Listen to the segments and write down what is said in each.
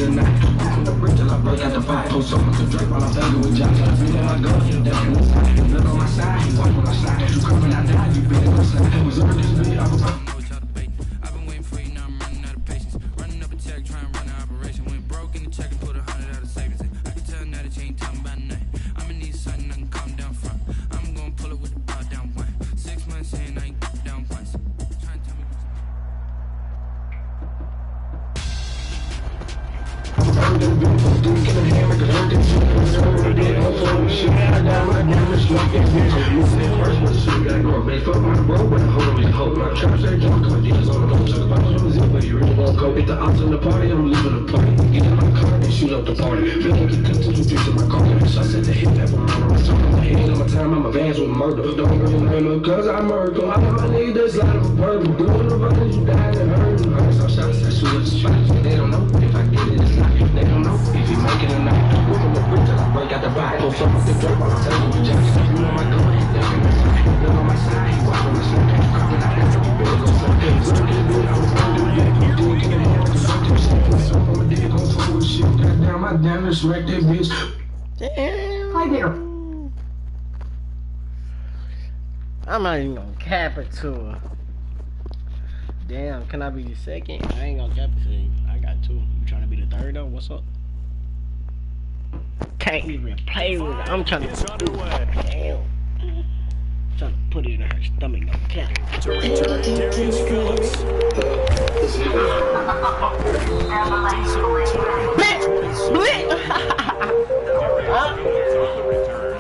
it or not. I'm the brick till I break out the fight. Post someone to drink while I'm banging with Josh. I feel my gun, feel that on the side. Look on my side, he walk when I slide. You coming, I die, you been on my side. Was over this bit, I was up. I've been waiting for you, now I'm running out of patience. Running up a check, trying to run an operation. Went broke in the check and put 100 out of savings. I can tell now that you ain't talking about nothing. I'ma need something I can calm down from. I'm gonna pull it with the bar down one. 6 months in, I ain't down once. Trying to tell me hit the odds on the party, I'm leaving the party. Get in my car and shoot up the party. Feel like it comes to the streets of my car. So I said to hit that one on my song. I hit on my time, I'm advanced with murder. Don't really know cause I murder. I got my niggas that's like a purple. Doing the runners, you died and hurt. So shots, I shoot up the spot. They don't know if I get it, it's not. They don't know if you make it or not. Working the brick till I break out the body. Pull some of the dirt while I'm telling you just. You know my gun, they on my side. Look on my side, he walk on my side. Coming out there, you better go slide. Look at me, I was gonna do that. You did get it. Goddamn, I damn this wreck that bitch. Damn. Hi there. I'm not even gonna cap it to her. Damn, can I be the second? I ain't gonna cap it to you. I got two. You trying to be the third though? What's up? Can't even play with it. I'm trying to. Damn. Trying to put it in her stomach, no cap. To return Darius Phillips.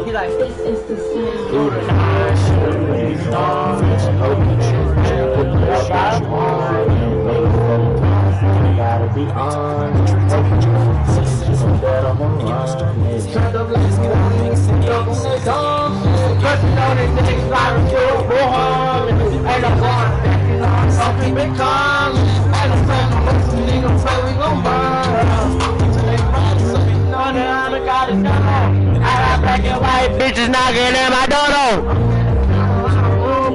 He like, this is the sound. Gotta be on. Touching on it, niggas like a kill, go home. Ain't no going, something big calm. Ain't no something, niggas say we gon' burn. Know that I got it done. I got black and white bitches knocking at my door.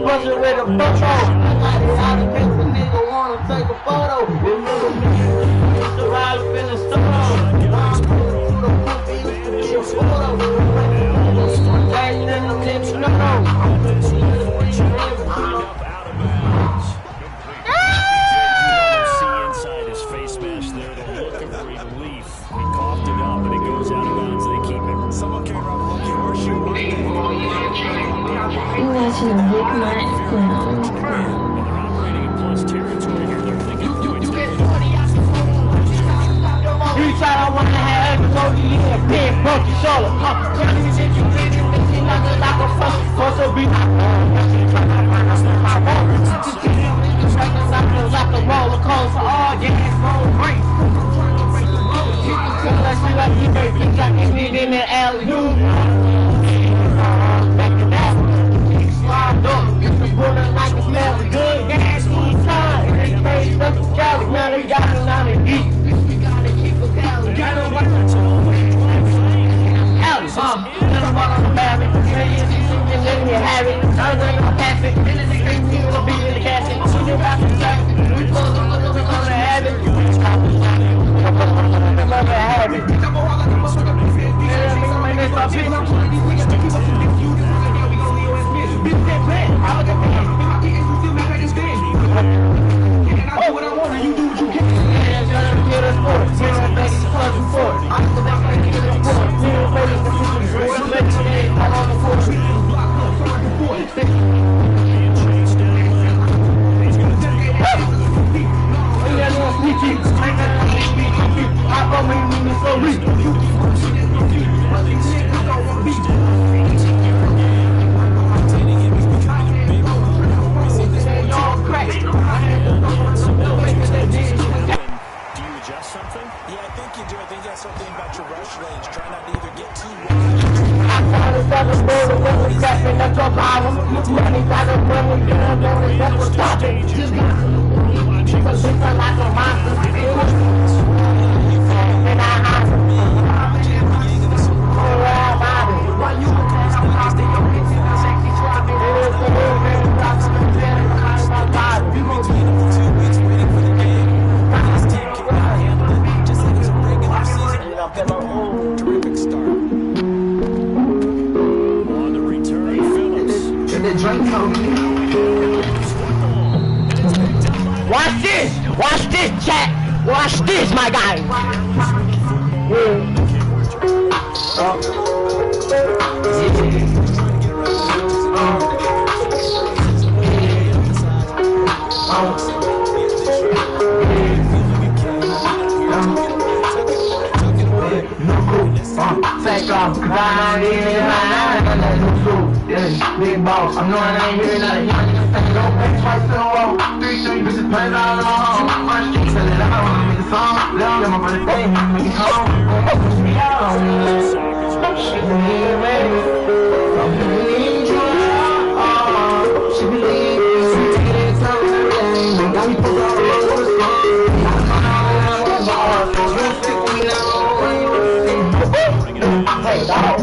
Bustin' with a photo. I just think the nigga wanna take a photo. The ride up in the store. You watching a big night film. You try to want to have everybody in a big funky shoulder. Tell me shit you really make me nothing like a fuck. Supposed to be like a roller coaster, all gas, roll free. Unless you like you make me like you need in the alley. Slide up, get the bullet like it smells good. Gas, he's time. They made stuff to Cali, now they got it on the eat. We gotta keep a Cali. Gotta watch it. Alley, little one on the baby. Let me have it. I'm gonna pass it. We gonna be in the casket. We about to track. We close on the look on the habit. I'm gonna have it. Oh, what I want to you do what you can. Terrific start. On the return, Phillips. Watch this! Watch this, chat! Watch this, my guy! Take off, ride in big boss. I know I ain't hearing nothing. Go back twice to the wall. 3 bitches playing all along. My street, sell it out. Make a song. Let my brother stay. Make it home. She believes you. She believes you. Got me put all over the song. Hey, dog.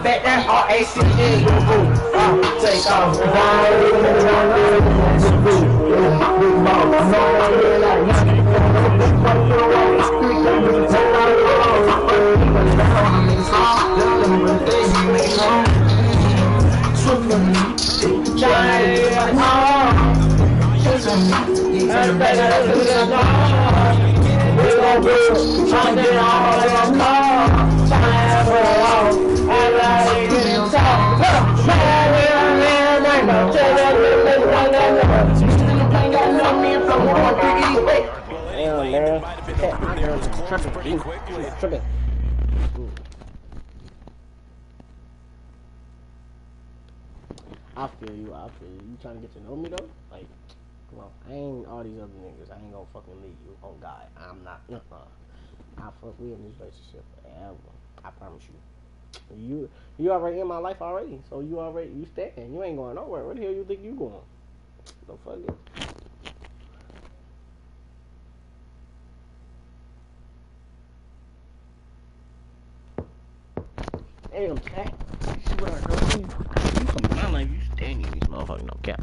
Bet that R-A-C-E. Take off. I feel you. You trying to get to know me though? Like, come on. I ain't all these other niggas. I ain't gonna fucking leave you. Oh God, I'm not. I fuck we in this relationship forever. I promise you. You already in my life already. So you staying. You ain't going nowhere. Where the hell you think you going? The fuck it. Damn, Jack. See what I heard? You come down like you staying in these motherfucking no cap.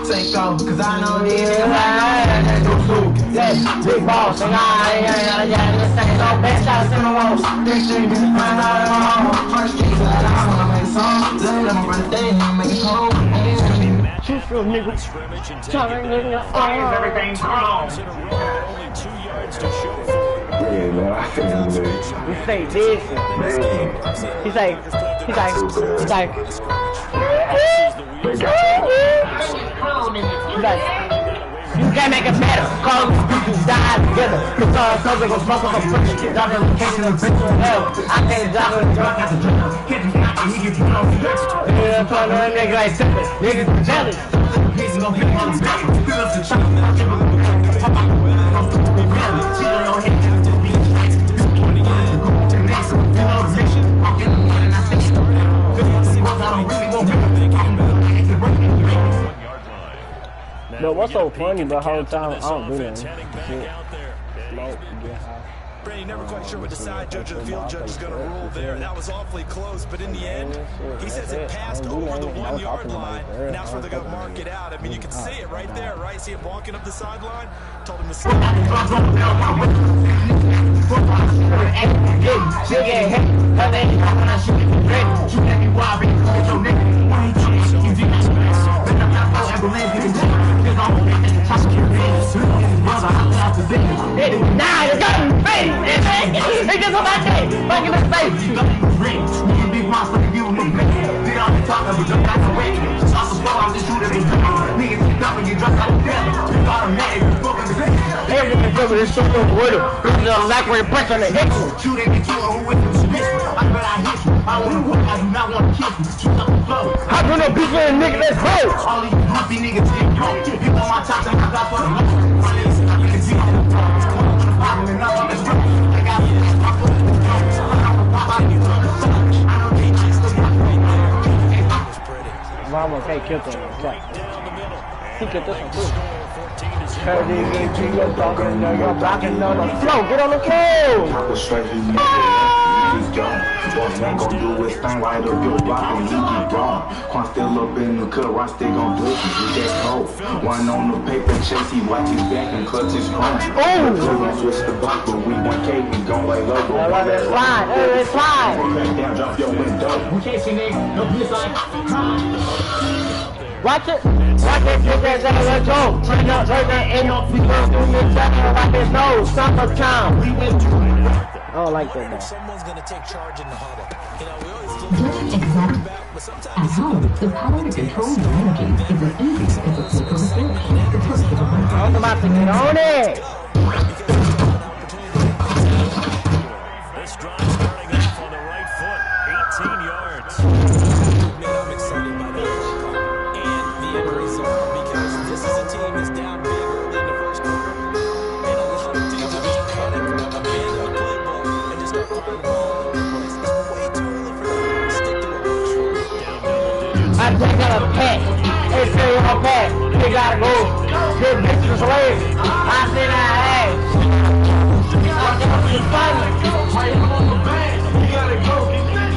Take off, cause I know he's big boss, and this ain't no best shots in the walls. This shit is fine out of first streets, I wanna make songs. Let my brother stay and make it home. Shoot for a nigga. Everything's wrong. Only 2 yards to show for it. Yeah, man, I feel it. He say this. He's like. You can't make it better, cause we die together. Because something gon' fuck up a fresh kid. Drop in location of bitch in hell. I can't drop in the drunk at the drunk. Hit the guy, he get put on the bitch. Yeah, I'm talking to a nigga like simple. Niggas be jealous. He's gon' be on the back. Fill up the trunk, and I dribble the back. Pop out the window, I'm supposed to be belly. She don't know him, just be nice. 20 years, go to the next one. You know the mission. I'm getting one and I say it. I don't really want to be but what's so funny the whole time? I don't do that. Brady never quite sure what the side judge or the field judge is going to rule there. That was awfully close, but in the end, he says it passed over the 1 yard line, and that's where they're going to mark it out. I mean, you can see it right there, right? See him walking up the sideline? Told him to stop. Nah, you got him face. He just on that day. Back in his face. Everything over this shit with him. This is a lack of pressure on the hip. I put no beef in a nigga that's broke. All these pussy niggas get broke. You want my top and I got for the Mama, okay, killed him. He get this one too. You're blocking on the floor. Get on the floor. Boss ain't gon' do his thing right up your block and he keep wrong. Quan still up in the cut, Ron still gon' do it, he that cold. One on the paper chase, he watch his back and clutch his chrome. Oh! We gon' switch the block, but we 1K, we gon' lay low. Let's slide, let's slide. Down, drop your window. We chasing nigga, no police line. Watch it, get that down, let's go. Turn up, ain't no people doing this, like there's no summertime. I don't like that now. Someone's gonna take charge in the huddle. You know, we always Getting exact at home, the power to control your energy is as easy as a flip of a switch. The twist of a button. I'm about to get on it. This drive starting off on the right foot, 18 yards. I'm excited by that and the end result because this is a team that's down big early in the first quarter. And a lot of teams are just running, abandon the playbook, and just start throwing the ball all over the place. It's way too early for them to stick to what works for them. I take out a pack. They say on a pack. They gotta go. Good bitches away. I say that ass. I got you fighting. Why you on the bag? You gotta go.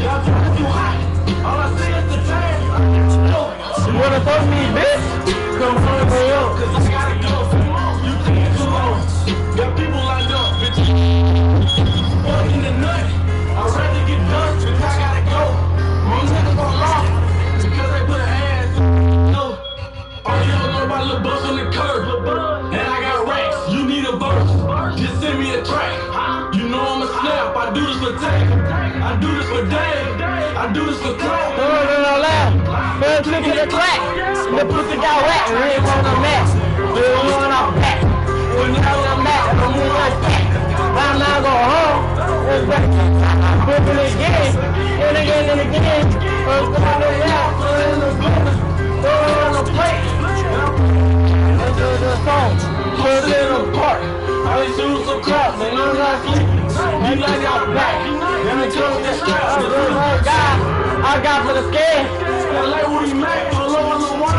Y'all trying too hot. All I see is the tag. You wanna throw me, bitch? Come on, bring up. Cause I gotta go. You think it's too long. Got people lined up, bitch. Fucking the nut. I'd rather get done because I gotta go. My niggas fall off because they put an ass. No. All y'all know about Lil Bus on the curb. And I got racks. You need a verse. Just send me a track. You know I'm a snap. I do this for tag. I do this for Dave. I do this for Clay. No, laugh. First look at the track. The pussy got wet. We ain't on the mat. We on our back. We on the mat. I'm on the back. I'm not going home. It's back. Flipping again. And again and again. I'm going to that. In the business. On the plate. Let's do the song. Put it in the park. I ain't shooting some crap. They know not sleep. And I got back. Let me tell you this. I got for the skin. That like what he made for low on the one.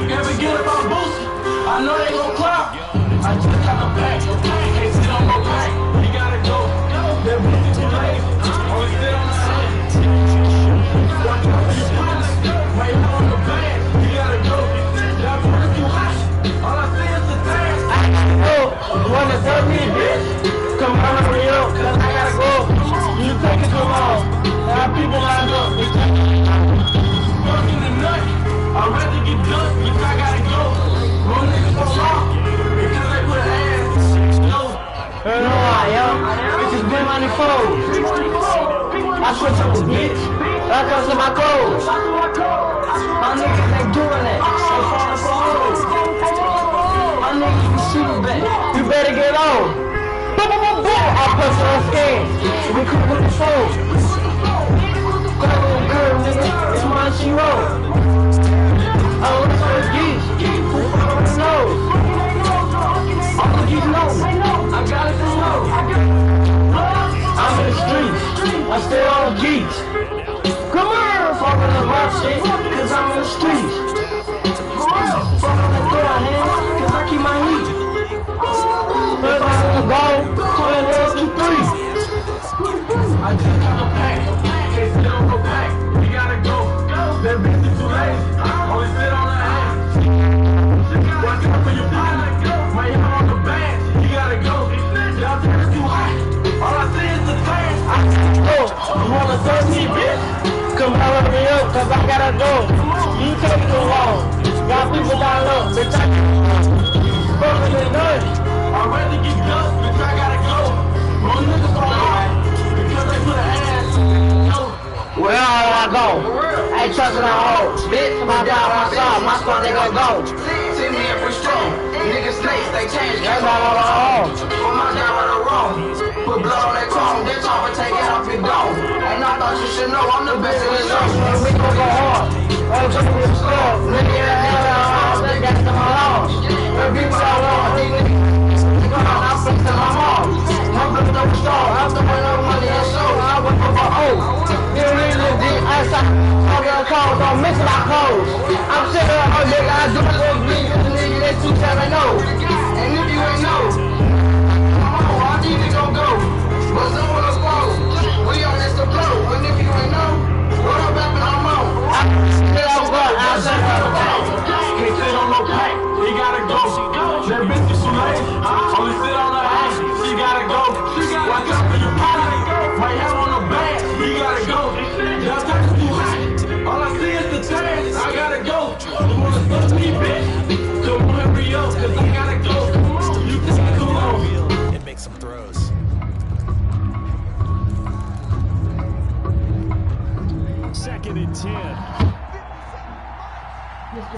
Can't forget about Boosie. I know they gon' clap. I just got the back. Can't sit on my back. You gotta go. That Boosie too late. Only sit on the side. Watch out for your pilot. Right now on the bag. You gotta go. Y'all put it too hot. All I see is the tag. You wanna tell me, bitch? Come on, hurry up, cause I gotta go. You take it too long. There are people lined up. Fucking the nut. I'd rather get done because I gotta go. Wrong niggas fall off because they put an ass. No. You know why, yo? Bitches been money foes. I switch up the bitch. That comes to my clothes. My niggas ain't doing that. They falling for hoes. My niggas be super bad. You better get on. I put you on skin. We cook with the soul. Girl, nigga, it's my she roll. I look for the geese. Who fucking knows? All the geese know. I got it from know. I'm in the streets. I stay on the geese. Come on, fucking the rough shit, cause I'm in the streets. Fucking the girl, man, cause I keep my heat. First I'm gonna go, 1, 2, 3. I just got a pack. Can't sit on no pack. You gotta go. That bitch is too late. Only sit on the ass. Watch out for your pilot. My y'all on the bag. You gotta go. Y'all think it's too hot. All I see is the tag. You wanna throw me, bitch? Come on, me up, cause I gotta go. You take too long. Got people down low, bitch. Fucking the nut. I'd rather get done because I gotta go. Wrong niggas fall off because they put an ass. No. Where all I go? I ain't trusting a hoe. Bitch, my dog, my son, my son, they gon' go. See me every strong. Niggas snakes, they change. That's all I want. Put my down on the wrong. Put blood on that chrome. That top and take it off your dome. And I thought you should know I'm the best in the show. We gon' go hard. I'm just with stuff. Nigga, they got them alone. The people all on. These niggas, I'm fixing my mom. I'm fixing the store. I'm throwing up money and show. I went for my oath. You really deep. I saw. I'm gonna call. Don't mix my clothes. I'm sitting on nigga. I do it for me.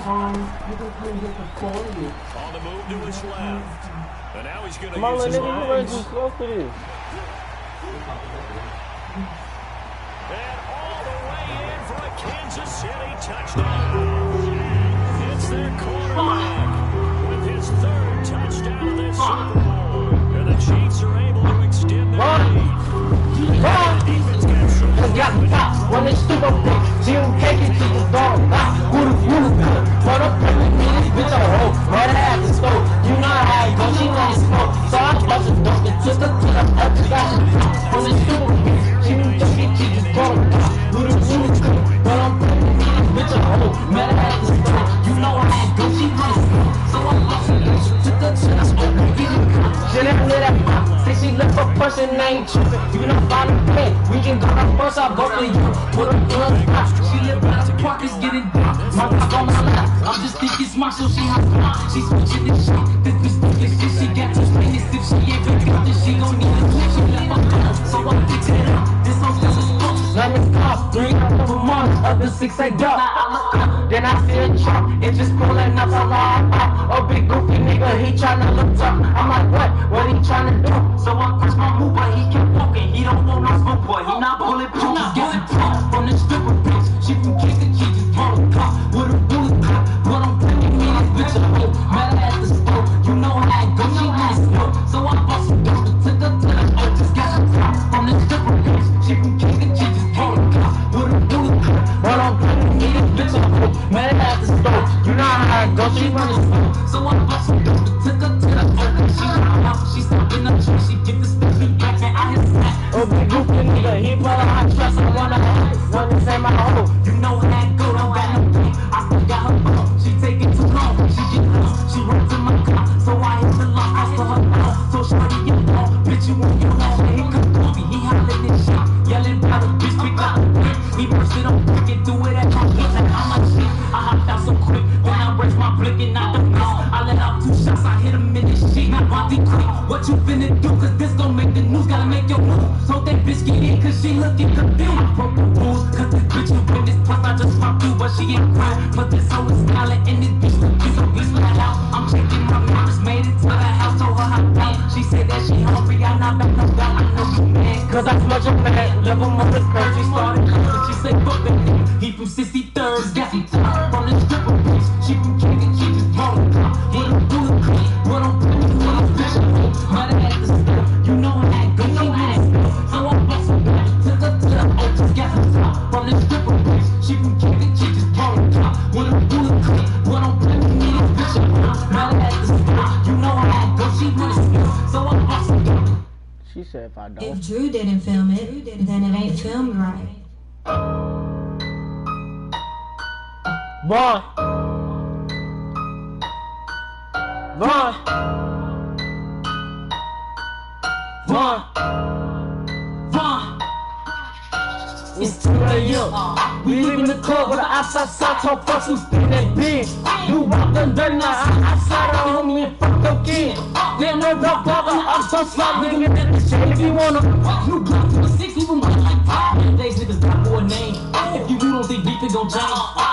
On the move to his left. And now he's going to Come on, use his nigga, you running too legs. close to this. And all the way in for a Kansas City touchdown. It's their quarterback with his third touchdown of this Super Bowl. And the Chiefs are able to extend their lead. Defense gets some. Just got the top, when they stupid bitch. She don't take it to the dog. Who the good? But I'm putting me this bitch a hoe. Right at the stove. You know how it goes, she let it smoke. So I bust a dope and took her to the other side. When they stupid bitch. She don't take it to the dog. Who the good? But I'm putting me this bitch a hoe. Right at the stove. You know how it goes, she let it smoke. So I bust a dope and took her to the other side. She never let that pop. Say she look for person, I ain't tripping. You know find a play. We can go to first, I'll go for you. Put her in the spot. She live by the park, it's getting dark. My top on my lap. I'm just thinking smart, so she hot. She switching this shit. This bitch thinking shit. She got to spin this. If she ain't pick up, then she gon' need a check. She left her girl, so I'm fixing it up. This whole stuff is fuck. Let me stop. 3 over months, other 6 I duck. Then I see a chop. It's just pulling up a lot. Oh, big goofy nigga, he tryna look tough. I'm like, what? What he tryna do? So I press my move, but he kept walking. He don't want no smoke, boy. He not bulletproof. Just get it from the stripper bitch. She from Kansas, she just bought a car with a bullet clip. But I'm thinking me this bitch a hoe. Met her at the store. You know how it goes. She let it smoke. So I bust a dope and took her to the O. Just got a top from the stripper bitch. She from Kansas, she just bought a car with a bullet clip. But I'm thinking me this bitch a hoe. Met her at the store. You know how it goes. She run it smoke. So I bust a dope and took her to the O. She got out. She stopping up. She get the stuff he got and I hit snap. Oh, big goofy nigga, he put a hot trust. I wanna say my hoe. You know how that go, don't got no thing. I still got her phone. She taking too long. She get lost. She runs in my car. So I hit the lock. I saw her now. So shorty, you know, bitch, you want your home. He come to me. He hollering this shit. Yelling about a bitch, pick up the whip. He burst it up quick and do it at my feet. Like I'm like shit. I hopped out so quick. Then I raised my blick and I don't miss. I let out 2 shots. I hit him in this shit. Now body quick. What you finna do? Cause this gon' make the news. Gotta make your move. So that bitch get in cause she looking confused. I broke the rules cause this bitch you win this plus I just popped through but she ain't crying. But this hoe is smiling and this bitch looking so bitch flat out. I'm checking my mirrors, made it to the house, told her how down. She said that she hungry, I not back no down. I know she mad cause I smudge her mad. Level on the curve, she started cursing. She said fuck that nigga, he from 63rd. Got some time from the stripper bitch. She from Kansas, she just bought a car with a bullet clip. But I'm playing with this bitch a hoe. Met her at the store, you know how that go, she let it go. So I bust her back, took her to the O, just got some top from the stripper bitch. She from Kansas, she just bought a car with a bullet clip. But I'm playing with this bitch a hoe. Met her at the store, you know how that go, she let it go. So I bust her back. She said if I don't. If Drew didn't film it, then it ain't filmed right. Vaughn. Vaughn. Vaughn. Vaughn. It's 2 a.m. We leaving the club with the outside side talk fucks who spin that bitch. You walk the dirty now, outside on homie and fuck your kid. Then no block blogger, I'm so slow, nigga, in the shit if you wanna. You block to the 6, even one like 5. Days niggas got for a name. If you don't think beef it gon' change,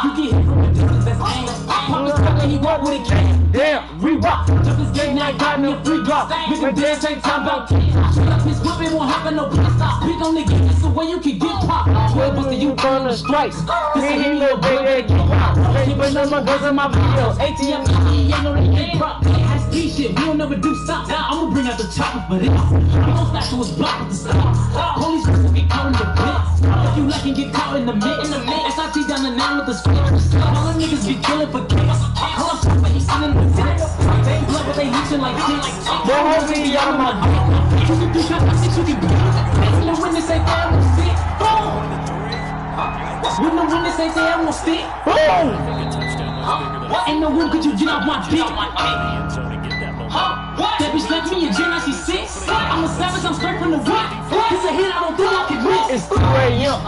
you get hit from a distance, that's aim. Pop his cock and he walk with a cane. Damn, re-rock, took his game, now he got me a free drop. Nigga dance ain't time about kids. Shoot up his whip, it won't happen, no place. Big on nigga, it's the way you can get popped. 12 bucks and you burn the strikes. This ain't him, little baby, get out. Keep it on my girls in my video. ATM, ain't no they ain't prop. That's D shit, we don't never do stop. I'ma bring out the chopper for this. We gon' stack to his block with the stop. Police will get caught in the blitz. If you like and get caught in the mix. SIT down the name with the split. All the niggas be killing for kicks. Call up chopper, he's sending the tips. They ain't blood, but they leeching like chicks. Don't hold me out of my dick. You can do shot, you can beat. When the witness ain't there, I'm gonna stick. Boom! When the witness ain't there, I'm gonna stick. Boom! Ain't no room, could you get off my dick? That bitch left me in jail, now she's 6. I'm a savage, I'm straight from the whip. It's a hit, I don't think I can miss. It's 2 a.m.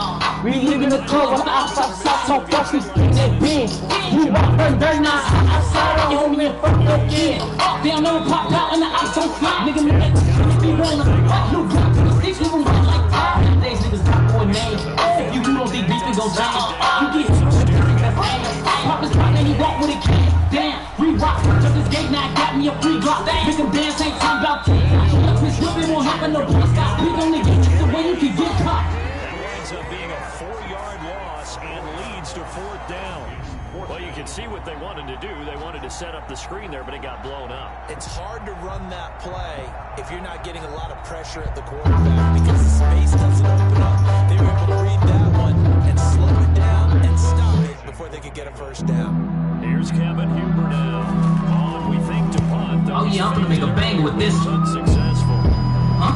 We leaving the club on the outside, south, talk fucks, we spin that beans. We walk the dirt now, outside on homie and fuck your kid. They don't never pop out and the ice don't fly. Nigga, me let if you wanna. New block to the 6, we gon' run like 5. Nowadays niggas got for a name. If you don't think beef, it gon' change. You get hit, that's aim. Pop his pocket, he walk with a kid. Damn, re-rock. Took this gate, now got me a free block. Make them dance, ain't time about kids. Up his whip, it won't happen no plus. We only get it the way you can get caught. That winds up being a 4-yard loss and leads to 4th down. Well, you can see what they wanted to do. They wanted to set up the screen there, but it got blown up. It's hard to run that play if you're not getting a lot of pressure at the quarterback because the space doesn't open up. They were able to read that one and slow it down and stop it before they could get a first down. Here's Kevin Huber now. On, we think, to punt. Oh, yeah, I'm gonna make a bang with this. Unsuccessful. Huh?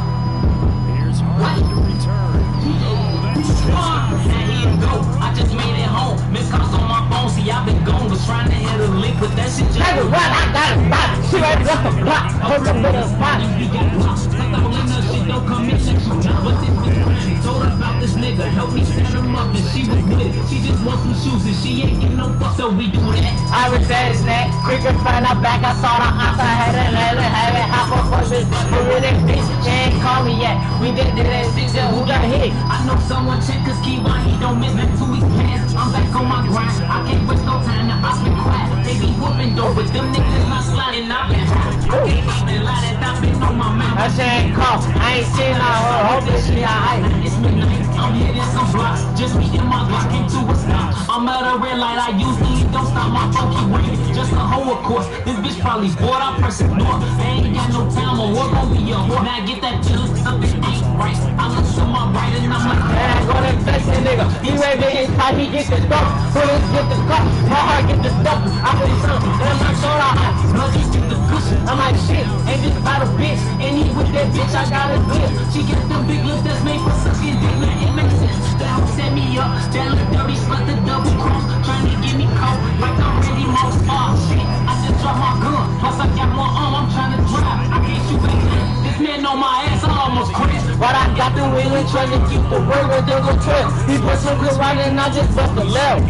Here's Harden to return. Oh, that's Now here you go. I just made it home. Missed calls on my phone. See, I've been gone. Was trying to hit a lick, but that shit just. Hey, what? I got a spot. She ready to the block. Hold up with a spot. We got lost. I thought when that shit don't come in next to but this was fine. Told her about this nigga. Help me stand him up, and she was with it. She just wants some shoes, and she ain't getting no fuck, so we do that. I was dead snack. Quick and find out back. I saw the answer. Had it. Hop up for this. Who with that bitch? She ain't call me yet. We did that shit. Who got hit? I know someone check his key while he don't miss me 2 weeks past. I'm back on my grind. I can't waste no time. Now I been quiet. They be whooping though, but them niggas not sliding. I've been high. I can't even lie that I've been on my mind. That shit ain't call. I ain't seen her. Hope this shit alright. It's midnight. I'm hitting some blocks. Just me and my block into a stop. I'm at a red light. I usually don't stop my funky way. Just a hoe, of course. This bitch probably bored. I press ignore. I ain't got no time. Or work gon' be a whore. Now get that chill. Something ain't right. I look to my right and I'm like, Man, go to flex that nigga. He ready to his pot, he get the stuff. Bullets get the cup, my heart get the stuff. I put it something, then my soda hot. Blood just get the cushion. I'm like shit, ain't just about a bitch. And he with that bitch, I got a grip. She get them big lips that's made for sucking dick, man, it makes sense. That hoe set me up, that little dirty slut, the double cross. Trying to get me caught, like I'm ready, most shit. I just dropped my gun, plus I got one arm, I'm trying to drive. I can't shoot back then. This man on my ass, I almost crashed. But I got the wheel and trying to keep the word with the trail. He put some good right and I just bust the left.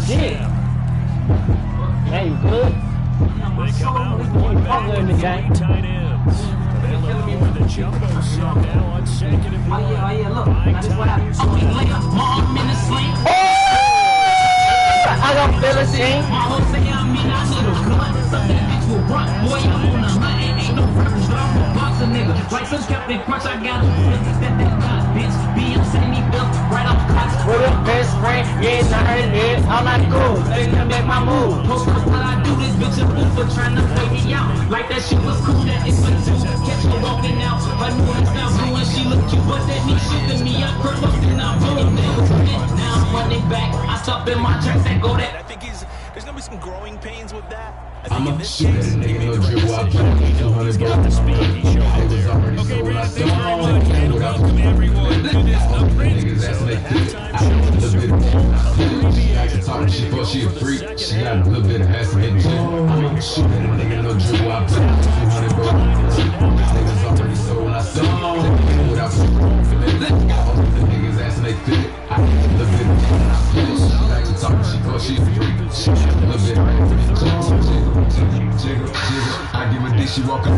Shit. Man, you good? They come out with one back with 3 tight ends. They look for the jumbo set now on 2nd and 1. Oh yeah, look. That's what happened. A week later, mom in the sling. I gon' feel the same. My whole say I mean I need a gun. Suck that bitch will run. Boy, I'm on a hunt. Ain't no purpose, but I'm a boxer nigga. Like some Captain Crunch, I got a flip. That God, bitch. Beyonce me built right off cots. With a best friend, yeah, not her head. I'm not cool. They can make my move. Post up what I do, this bitch a fool for trying to play me out. Like that shit was cool, that it's for two. Catch her walking out. Her new hairstyle blue and she look cute, but that means shit to me. I curl up and I blow it. Now I'm running back. I stop in my tracks that go that. I think there's going to be some growing pains with that. I'm a shit at a nigga, no dribble, I play 200 Got the speed he showed there. Okay, Brad, thank you very much, and welcome everyone to this upgrade. I can talk shit, but she a freak. She got a little bit of ass in the gym. I'm a shit at a nigga, no dribble, I play 200 bro. Niggas already sold when I sell them. Without all the niggas asking they fit. I got a little bit of I can talk shit, but she a freak. She got a little bit of jiggle. I give a dick, she walk up.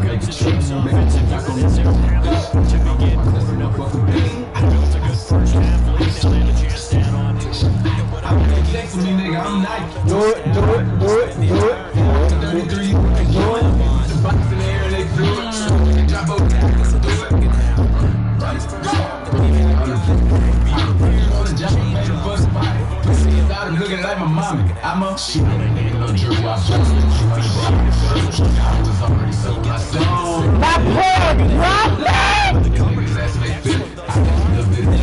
Make the trip, so make it back on the zero. To begin, motherfucking big. I built a good first half lead. Now they have a chance to add on to it. I'm gonna flex with me, nigga. I'm Nike. Do it. 33, do it. The box in the air, they do it. They drop over there. Do it. I'm looking like my mommy. I'm a shit. No dribble, I bust it. I was already so my song. My plug, Niggas asking they fit. I got a little bit of ass.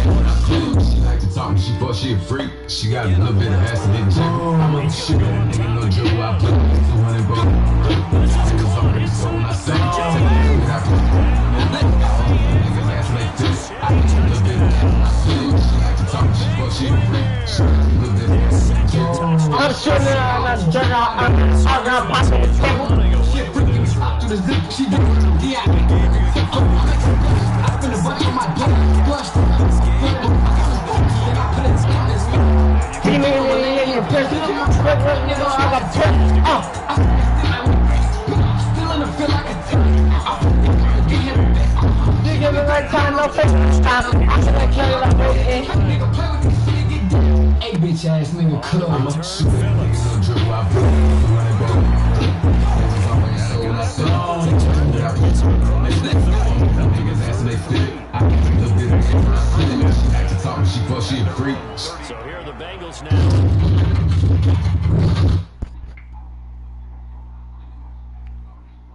She like to talk, she fuck, she a freak. She got a little bit of ass in it. I'm a shit. Nigga, no dribble, I bust it. 200 bucks. Niggas already so my song. Niggas asking they fit. I got a little bit of ass. She like to talk, she fuck, she a freak. She got a little bit of ass. I'm sure that I'm not jerking out. I'm gonna pop the table. She a freak, give me slap to the zip. She do it. Yeah. I feel a bunch on my dick. Blush. He made it in your face. Nigga, I got turned. Feeling to feel like a You give me right time, no face. I feel like Kelly like waiting. Hey, bitch ass nigga. So here are the Bengals now.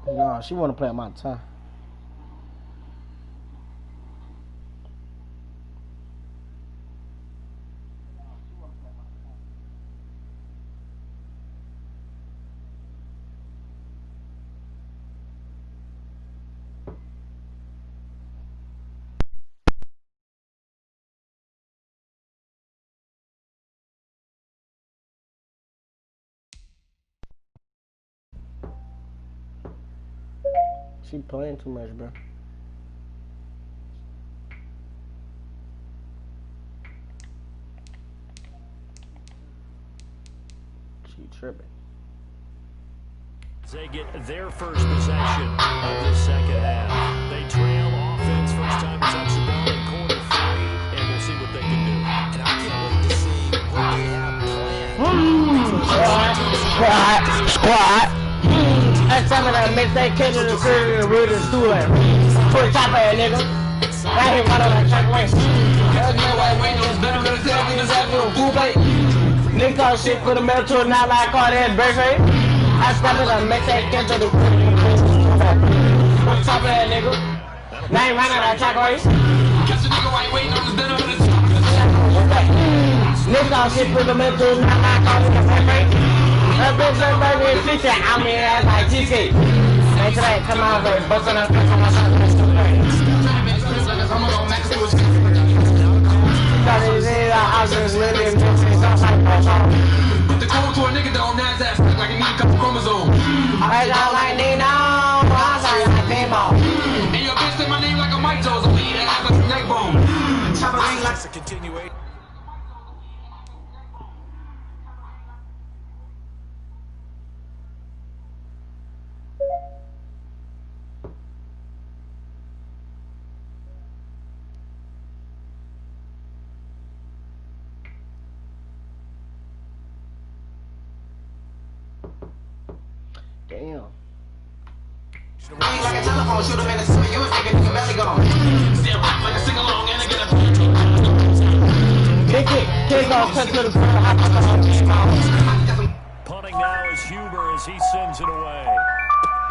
No, she want to play at my time. She playing too much, bro. She tripping. They get their first possession of the second half. They trail offense first time to touch the ball in quarter 3, and we'll see what they can do. And I can't wait to see what they have planned. Squad. That's some of that makes that kid in the city and read the stool at. Put top of that nigga. I hit one of that check way. There's no way windows better than the niggas have no food plate. Niggas talk shit for the metal to not like all that birthday. I stop it and make that kid to the put top of that nigga. Now you run out of check way. Catch a nigga white windows better than the niggas talk shit for the metal to not like all that birthday. That bitch like baby and teacher, I'm here as my TK. And today, come on, baby, bustin' up, bustin' up, bustin' up. I just living in this Put the code to a nigga that on NASDAQ like he need a couple chromosomes. I got like Nino, I got like Nemo. And your bitch say my name like a Mike Jones, I'm eating ass like a neck bone. Chopper ring like a continuation. Damn. Like a telephone, shoot him in the swing, you would think a nigga belly gone. Still rap like a sing along, and I get a big kick off, cut to the front. Punting now is Huber as he sends it away.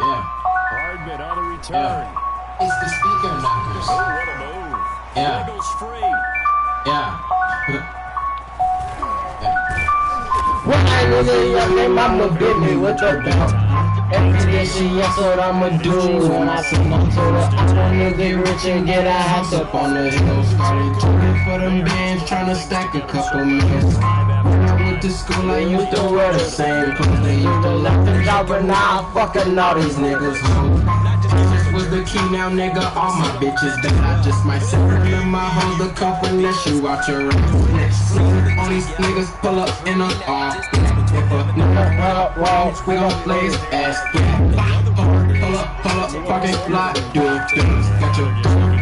Yeah. Hardman on the return. Yeah. It's the speaker knockers. Oh, what a move. Yeah. Wiggles free. Yeah. What I really young name, I'ma bid me with the belt. Every day she yes, what I'ma do when I come up to the I wanna get rich and get a house up on the hill. Started tweaking for them bands, tryna stack a couple millions. When I went to school, I used to wear the same clothes. They used to left the job, but now I'm fucking all these niggas. This was the key now, nigga. All my bitches dead. I just might sit in my hoes a couple unless you watch your ass. All these niggas pull up in a all. If a nigga up wrong, we gon' play his ass. Yeah. Pull up, fucking lot, do things. Got your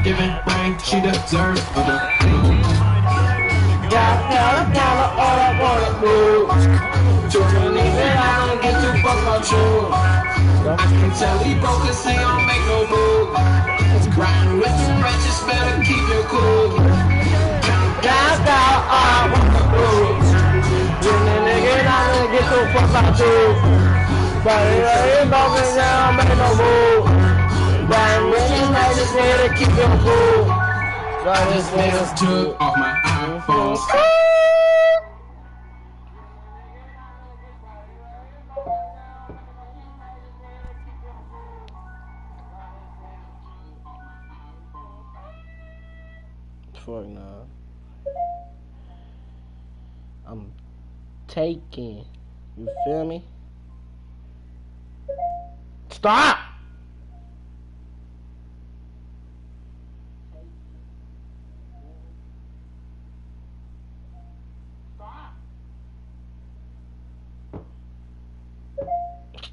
giving ring, she deserves other. Got all I wanna move. Too many men, I don't get too fucked on you. I can tell he broke cause he don't make no move. Riding with the branches, better keep your cool. Got all I wanna move. When the nigga, I don't get too fucked on you. But he ain't broken down, make no move. Riding with the branches, better keep your cool. But this nigga's took off my iPhone. Fuck no. I'm taking. You feel me? Stop!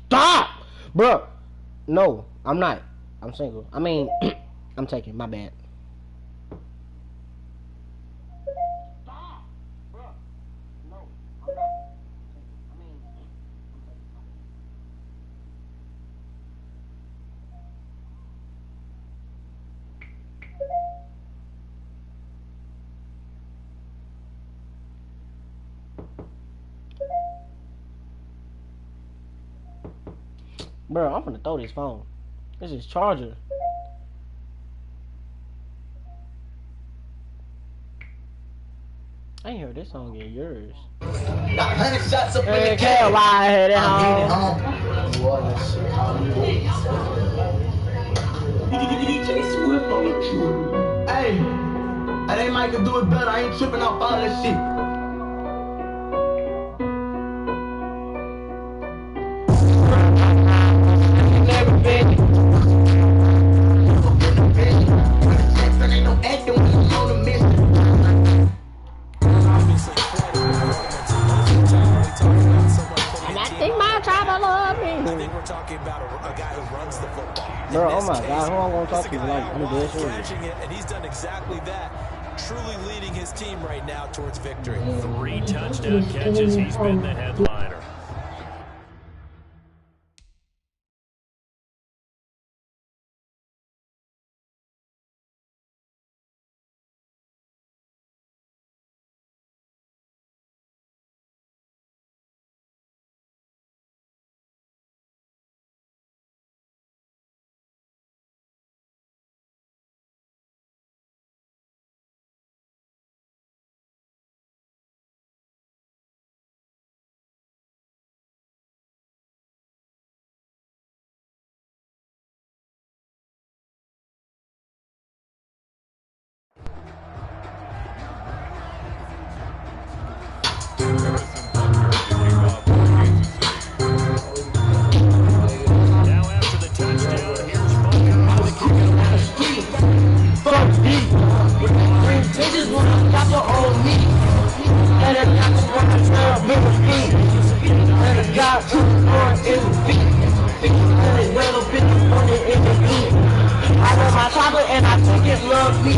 Stop! Bro. No, I'm not. I'm single. I mean, I'm taking. My bad. Stop! Bro. No, I'm not. Bro, I'm finna throw this phone. This is charger. I ain't heard this song in years. Got 100 shots up in the Can't lie, I had it home. Hey, that ain't Mike can do it better. I ain't tripping off all that shit. Never been. Ain't no acting when I'm on a mission. And I think my tribe love me. I think we're talking about a guy who runs the football. Bro, oh my God, who I'm gonna talk to? Like, I'm dead serious. And he's done exactly that, truly leading his team right now towards victory. 3 touchdown catches. He's been the headliner. And I think it love me.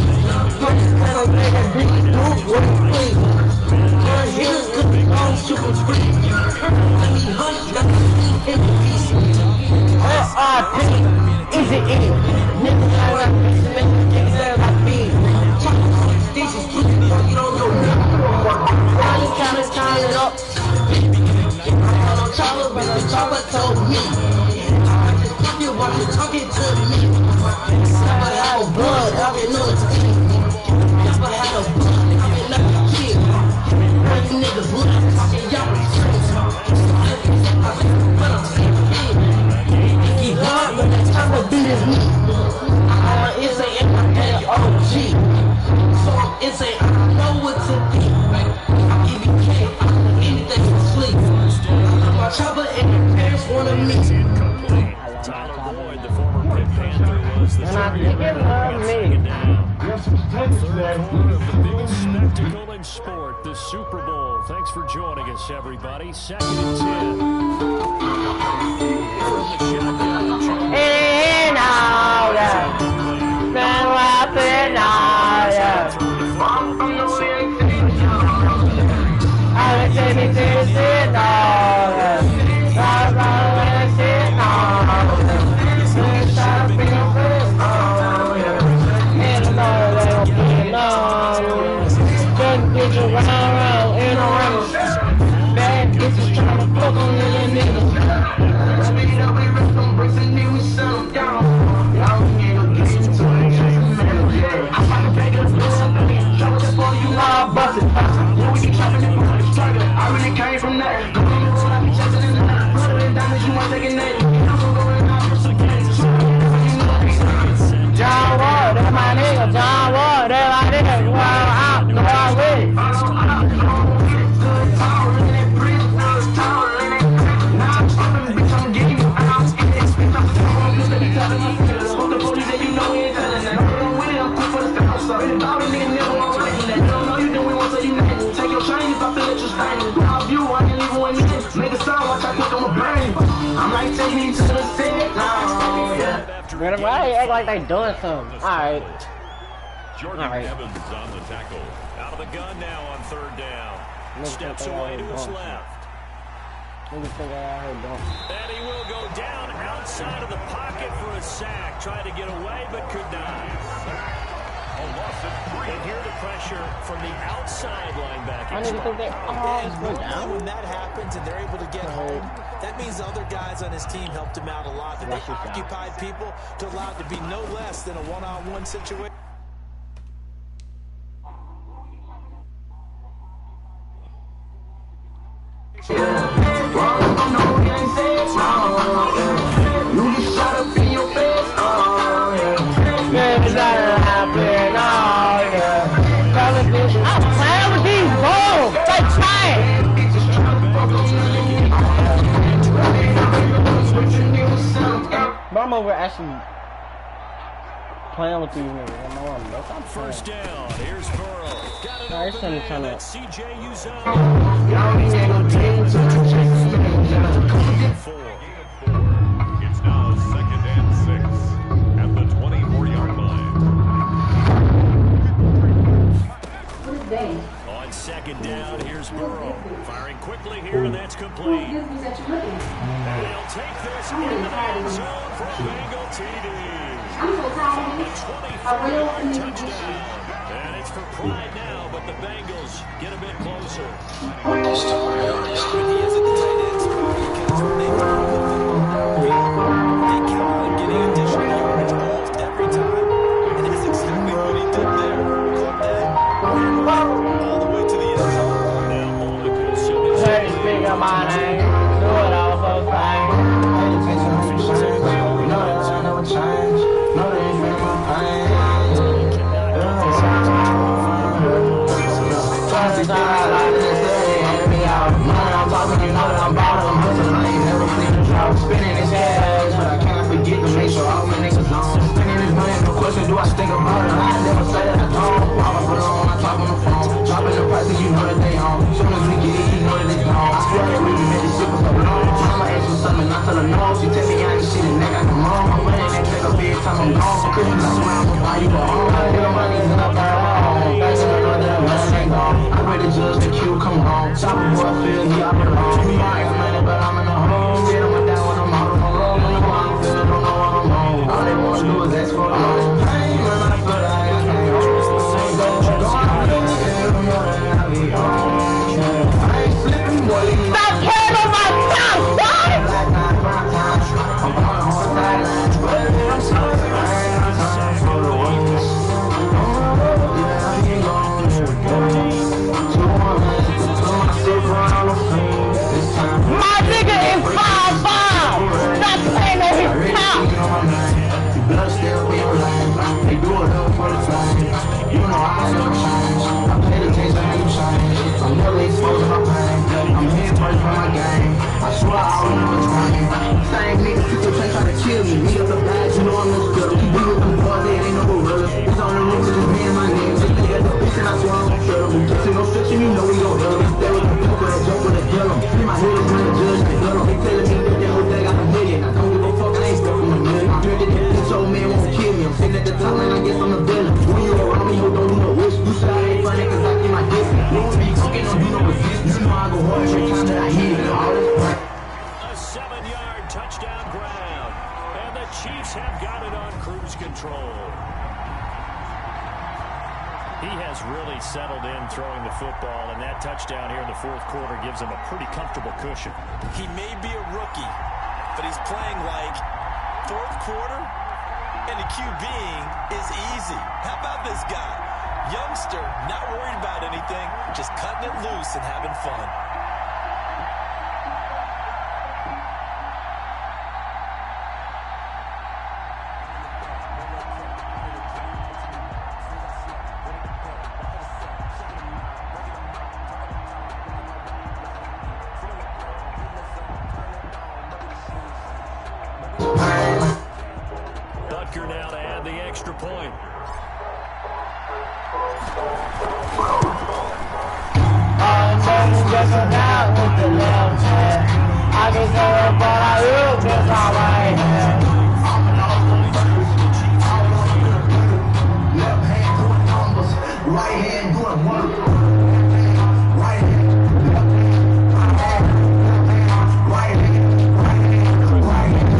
Sport, the Super Bowl. Thanks for joining us, everybody. 2nd and 10. And all that. Been laughing all that. I was taking this and all that. I was sitting all that. Since I've been with all that. And I know they don't feel all round and around. Bad bitches trying to fuck on little niggas. Speed up, we rip them bricks and then we shut them down. Y'all get a get to it, I find a bag of blood, drop it for you, I'll bust it. When we be chopping it, target, I really came from that. Go on the road, I be chasing in the night. Put it in diamonds, you want taking that. John Wall, that's my nigga. John Wall, that's my nigga. Well, I'm the wrong way. Man, why they act like they doing something? Alright. Jordan Evans on the tackle. Out of the gun now on 3rd down. Steps away to his left. And he will go down outside of the pocket for a sack. Tried to get away, but could not. And here the pressure from the outside linebacker. I didn't think they went down. When that happens and they're able to get home, that means other guys on his team helped him out a lot. That they occupied people to allow it to be no less than a one-on-one situation. I'm over actually playing with these niggas. I'm first down. Here's Burrow. Got it open, and it's CJ Uzomah. It's now 2nd and 6 at the 24-yard line. On 2nd down, here's Burrow. Firing quickly here, and that's complete. And he'll take this into the end zone for a Bengal TD. A 24-yard touchdown. And it's for pride now, but the Bengals get a bit closer. They count on getting additional yardage almost every time. And that's exactly what he did there. Caught that, all the way to the end zone. Now Monica Simmons. speak of my name. Do it all for fame. Spinning his head, but I cannot forget to make sure all my niggas know. Spinning his money, no question, do I stink about it? I never say that I don't. All my brother on my top on the phone. Dropping the prices, you know that they on. Soon as we get it, you know that it's gone. I swear that we been made this shit for so long. Mama asked for something, I tell her no. She tell me I ain't shit, and nigga, I come on. I'm running that check up every time I'm gone. Christmas, I swear I'm gonna buy you a home. I get my niggas and I burn my home. Thanks to the Lord that I'm running ain't gone. I ready to judge the queue, come home. Chopper boy, feel he out the wrong. You might have money, but I'm in the home. Get him down when I'm out on the road. All they wanna do is ask for the loan. I ain't run out of foot, I can't hold. I ain't slipping, boy. Stop caring on my stuff, son! I'm on the hard sidelines, but I'm sorry, I ain't got time for the ones. Yeah, I ain't going every day. 2-1, put myself around the frame. This time, my nigga is 5'5". Stop playing on his top. Blood still be alive. They do it up for the time. You know I never change. I pay the taste of how you change. I'm nearly exposing my pain. I'm here first for my game. I swear I will never train. Same niggas people try to kill me. Me up the bag, you know I'm no good. We be with them boys, they ain't no gorillas. It's on the road with just me and my name. Just nigga the bitch and I swear I'm sure. We kissing no stretching, you know we gon' hurt them. Stay with the joke with a joke with a kill them. See my haters when the judge they kill them. They telling me that they whole day got a million. I don't give a fuck, I ain't stuck from a million. I'm drinking that bitch, old man won't kill me. I'm sitting at the top and I guess I'm a villain. When you around me, you don't do no wish. You say I ain't funny cause I keep my distance. You don't be talking, don't do no resistance. You know I go hard every time that I hit it. All this crap. A 7-yard touchdown grab. And the Chiefs have got it on cruise control. He has really settled in throwing the football, and that touchdown here in the fourth quarter gives him a pretty comfortable cushion. He may be a rookie, but he's playing like fourth quarter, and the QBing is easy. How about this guy? Youngster, not worried about anything, just cutting it loose and having fun. Butker now to add the extra point. Just about with the left hand. I can go up, but I will just my right hand. Left hand doing numbers, right hand doing work. Right hand, left hand, right hand, right hand, right hand.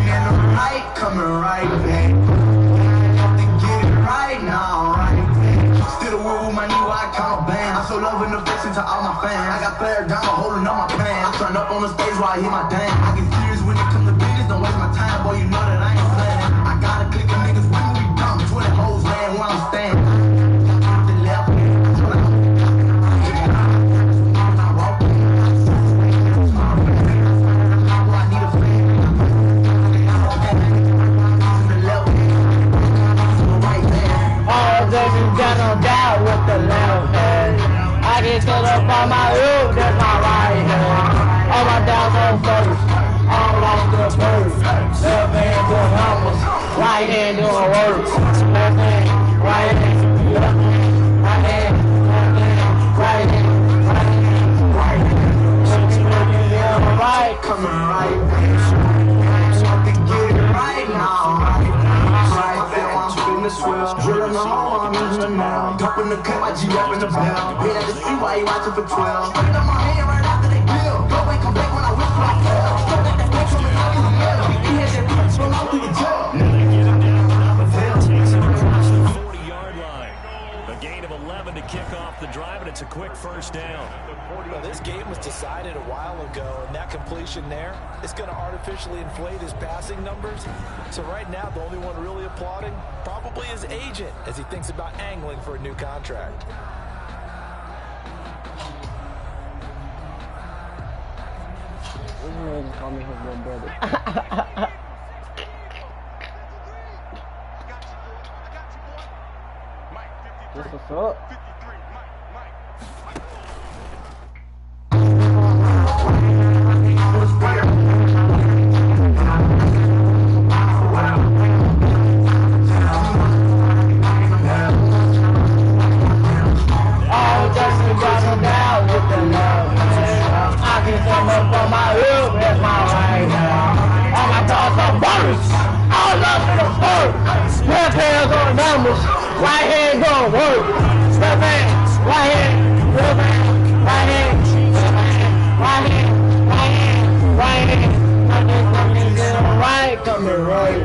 And the right coming right back. I have to get it right. I hit my dang. I get serious when it comes to business. Don't waste my time, boy. You know that I ain't playing. I got a click of niggas with me, dumb. 20 hoes, man, where I'm standing. The left, got no doubt with the left hand. I get set up on my roof, that's my right hand. All my down on first, all off the first. Left hand doing numbers, right hand doing work. Left hand, right hand, left hand, right hand, left hand, right hand, right hand, right hand. Right, coming right. I can get it right now. Right there, I'm feeling the swell. Drilling the hole, I'm using the nail. Top in the cut, my G up in the bell. Hit at the street while you watching for 12. Straight up my hand right after they bill. Go away, come back when I whistle, I tell. Straight like that bitch from the fucking hell. He had that bitch from out through the jail. Takes it across the 40-yard line. A gain of 11 to kick off the drive, and it's a quick first down. Well, this game was decided a while ago, and that completion there is going to artificially inflate his passing numbers. So right now, the only one really applauding probably his agent as he thinks about angling for a new contract. Call me his little brother. What's up? Right hand going work. Left hand, right hand, left hand, right hand, left hand, right hand, right hand, right hand. Right coming right.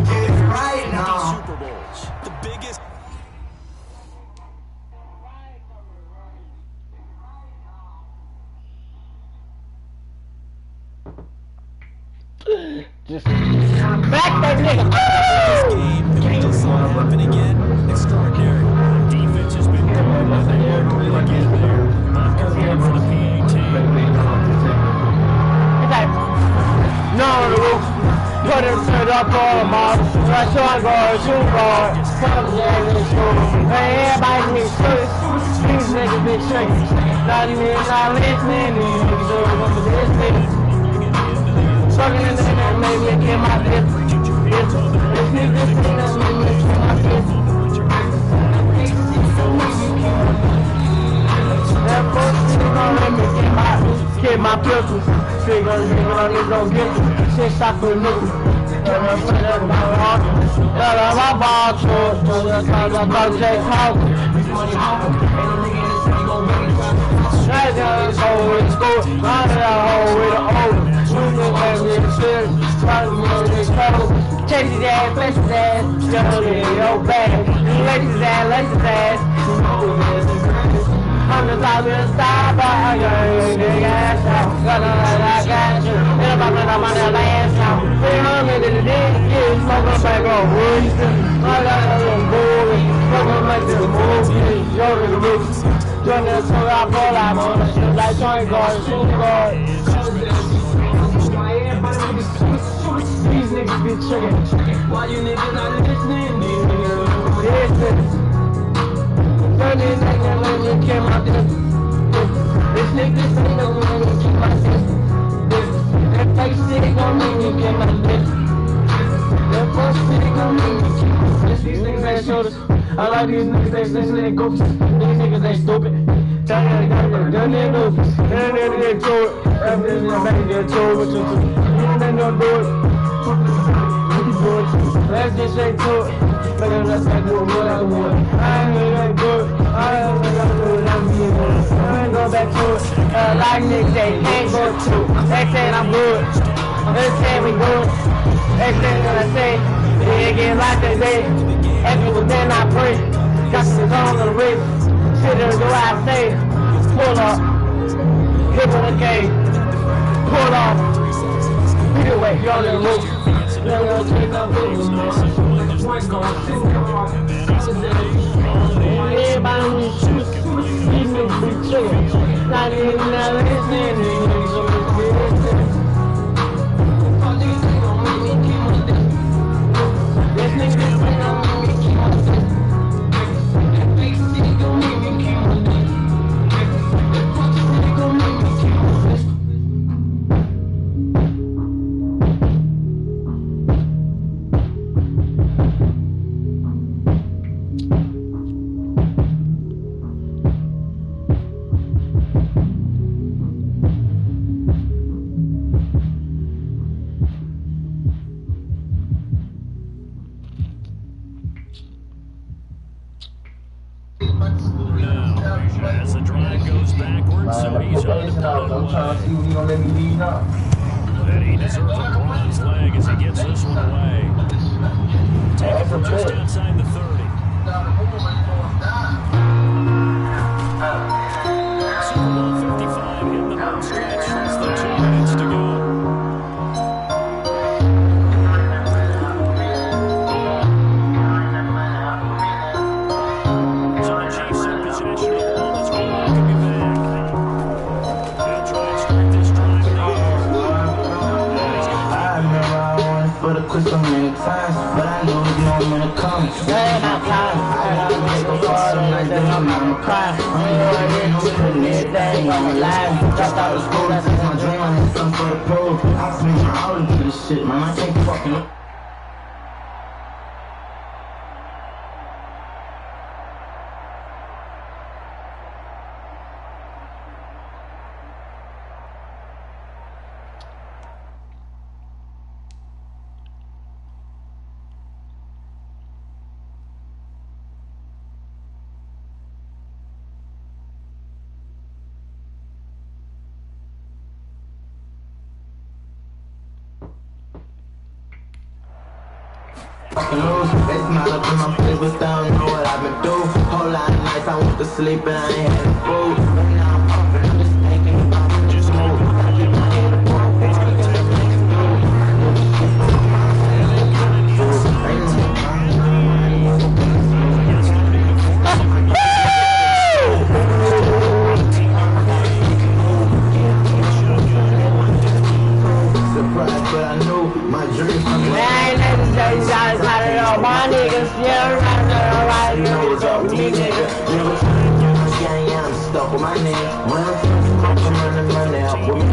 Get it right now. Super Bowls, the biggest. Just back that nigga. This happen again. Extraordinary. Defense has been good, but they are going again there. Montgomery for the PAT. No, the roof. Put him straight up on the model. Right short guard, shoot guard. Come down in school. Hey, everybody needs shirts. These niggas been shaking. Not even not listening. These niggas don't want to listen. Sucking in the head, made me get my dip. This nigga thing that made me get my dip. That first thing gonna let me get my pistol. Figure nigga gon' get me. Shit shot for a nigga. That's my heart. That's my ball short. That's my Jay Hawkins. That's how it's going to school. I'm in that hole with the old. Chase his ass, flex his ass, jump in your bag. Let his ass. I'm the top of the star, but I got a big ass out. I got you. And I'm on the last out. 300 in the day, yeah, smoking back on wood. I got a little boy, smoking like this movie. Yo, the bitch. Join the tour, I pull out on the shit like joint guard, shoot guard. These niggas be tricking. Why you niggas not listening? These niggas listen. Turn this nigga, let me get my dick. This nigga say no, let me get my dick. That face shit gon' make me get my dick. That first shit gon' make me get my dick. These niggas ain't shoulders. I like these niggas, they listen to goofies. These niggas ain't stupid. Done their goofies. Done their to it. After this, make it to it. You ain't gonna do it. Let's get straight to it. Let's get to it. I ain't gonna do it. I ain't gonna do it. I ain't go back to it. Like niggas, they can't go to it. They saying I'm good. They saying we good. They saying what I say. They ain't getting like they say. After it was then I pray. Got some on the wrist. Sit there and do what I say. Pull up. Hit with a K. You on the roof. Never take up with me. Everybody needs to see me be chill. Not even now, listening to As the drive goes backwards, so he's on the and he deserves a bronze leg as he gets this one away. Take it from just outside the 30. Super Bowl 55 in the home stretch. Less than 2 minutes to go. Quit so many times, but I know it's moment to come. Yeah, my time. I make a part of my day, I'm not gonna cry. I'm putting everything on my life. Dropped out of school, that's my dream. I had something for the proof. I spent my all into this shit, man. I can't fucking. It's not up in my place, but I don't know what I've been through. Whole lot of nights I went to sleep and I ain't had food. But now I'm pumping, I'm just thinking about the just move. I keep my head above, it's gonna make it through. Surprised, but I knew my dreams. My niggas, yeah, right now, right now, it's up to me, nigga. I'm stuck with my name. When I'm running money up with me.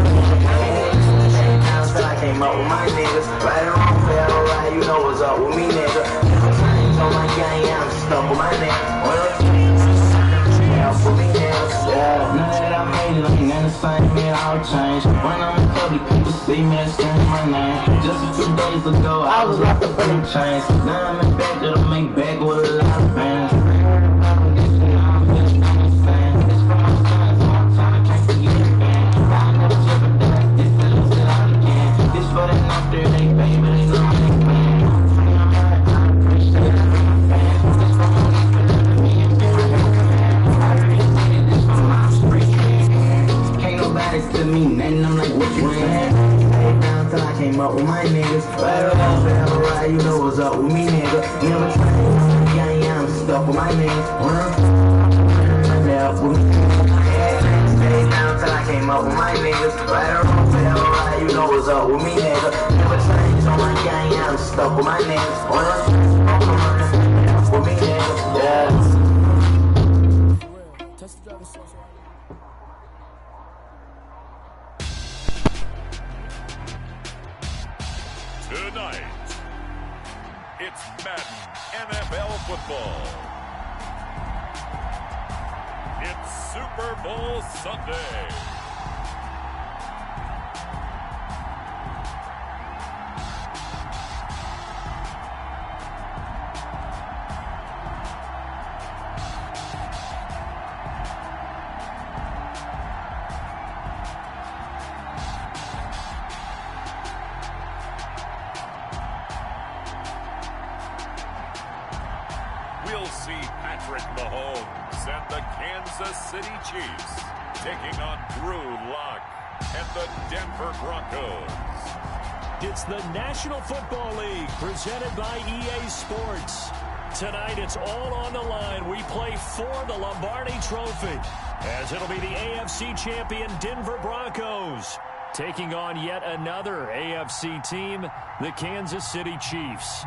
Now I came up with my niggas. Right or wrong, fair or right, you know what's up with me, nigga. Change on my gang, I'm stuck with my name. When I'm up with me, nigga. Yeah, now that I made it, I'm in the same, man, I'll change. When I'm in public, people see me and scream my name. Just a few days ago, I was locked up in the chains. Now I'm in back to the make back with a lot of fans. This for the night, they baby, they know they plan. To me, nothing, I'm like, which one? Down till I came up with my niggas. Right around, forever, right, you know what's up with me, nigga. Never change, yeah, I'm stuck with my niggas. Up with me. Stay down till I came up with my niggas. Right around, forever, right, you know what's up with me, nigga. Never change, on my gang, I'm stuck with my niggas. Up with me, nigga, yeah. Tonight, it's Madden NFL football. It's Super Bowl Sunday. We'll see Patrick Mahomes and the Kansas City Chiefs taking on Drew Lock and the Denver Broncos. It's the National Football League presented by EA Sports. Tonight, it's all on the line. We play for the Lombardi Trophy, as it'll be the AFC champion Denver Broncos taking on yet another AFC team, the Kansas City Chiefs.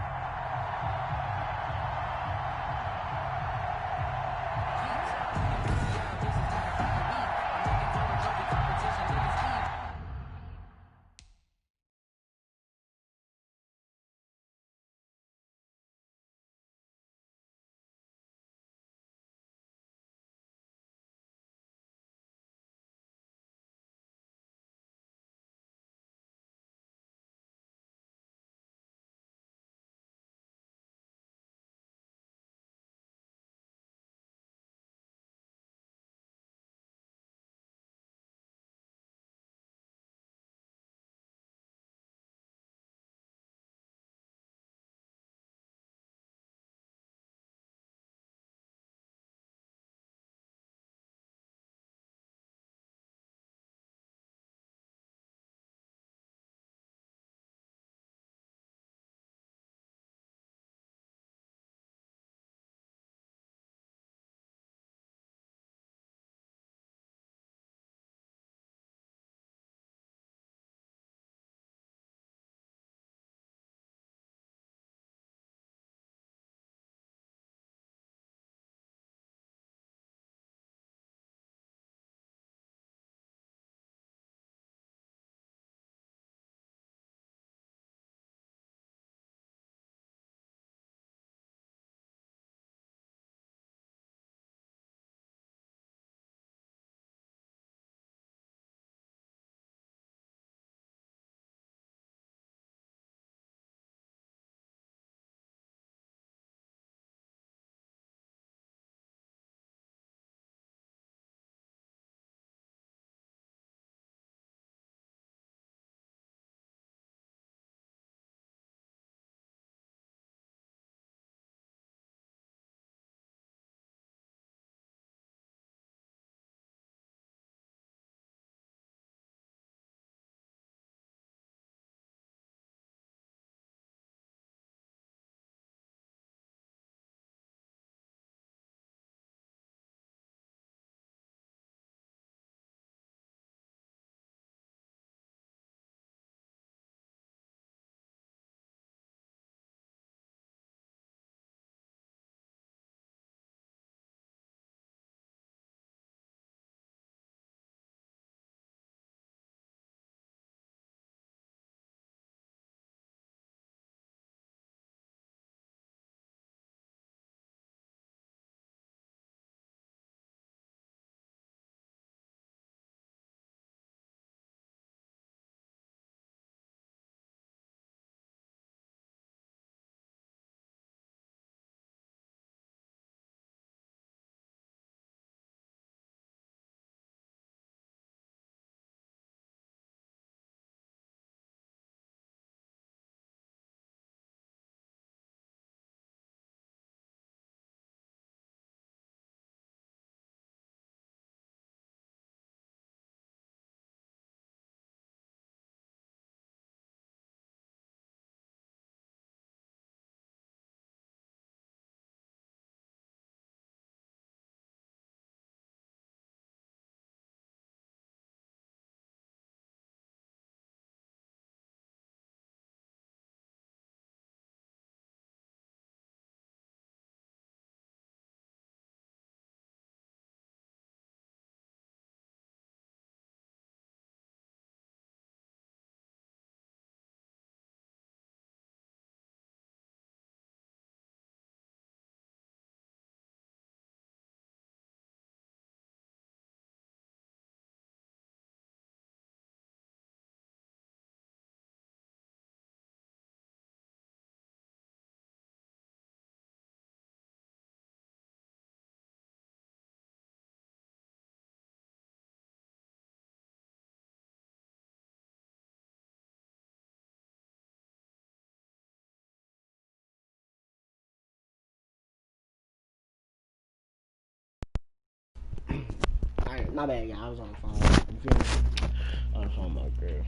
Alright, my bad, y'all. I was on the phone. You feel me? On the phone, my girl.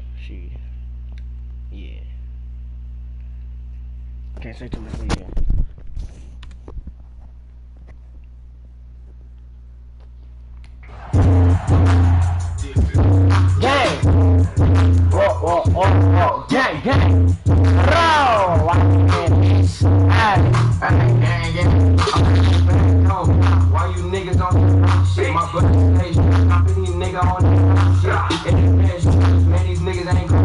Yeah. can't say too much again. Gang! Whoa, gang, gang! Roll! Why you niggas on shit? My brother say shit. These niggas on shit. Man, these niggas ain't cool.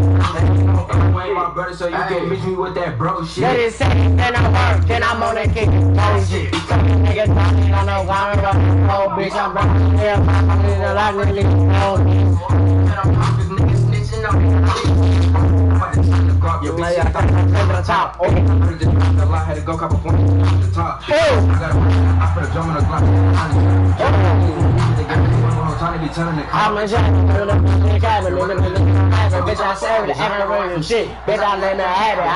You ain't my brother, so you can't miss me with that bro shit. That is second, then I work, then I'm on that kick. Oh shit. Some niggas talking on the ground, oh bitch, I'm broken. Yeah, I'm in the life, really. Niggas snitching on me. Your bitch, I to the top. Oh. I had to go cop a point to the top. I put a drum on the Glock. I'm a shot, bitch, I serve it, every shit. Bitch, I let me have it. I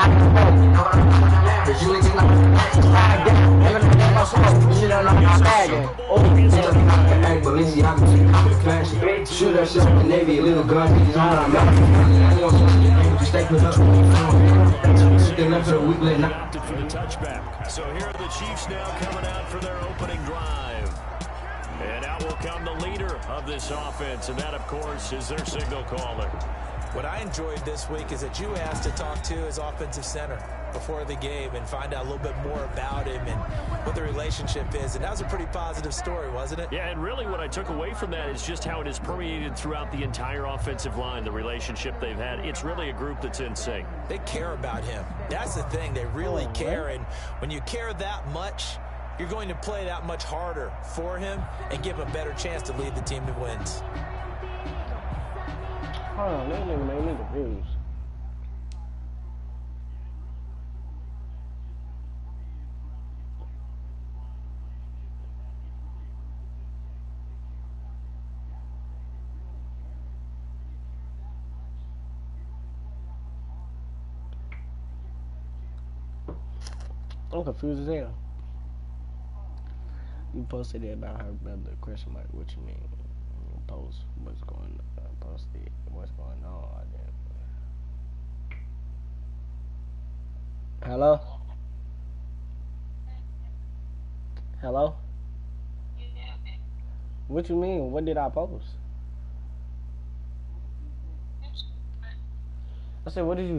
can shoot that shit in the Navy, a little gun. Opted for the touchback. So here are the Chiefs now coming out for their opening drive. And out will come the leader of this offense, and that, of course, is their signal caller. What I enjoyed this week is that you asked to talk to his offensive center before the game and find out a little bit more about him and what the relationship is. And that was a pretty positive story, wasn't it? Yeah, and really what I took away from that is just how it has permeated throughout the entire offensive line, the relationship they've had. It's really a group that's in sync. They care about him. That's the thing. They really care. And when you care that much, you're going to play that much harder for him and give him a better chance to lead the team to wins. Hold on, this nigga made me confused. I'm confused as hell. You posted it about her brother, question mark, what you mean? Post what's going on, posted what's going on. Hello? Hello? What you mean? What did I post? I said, what did you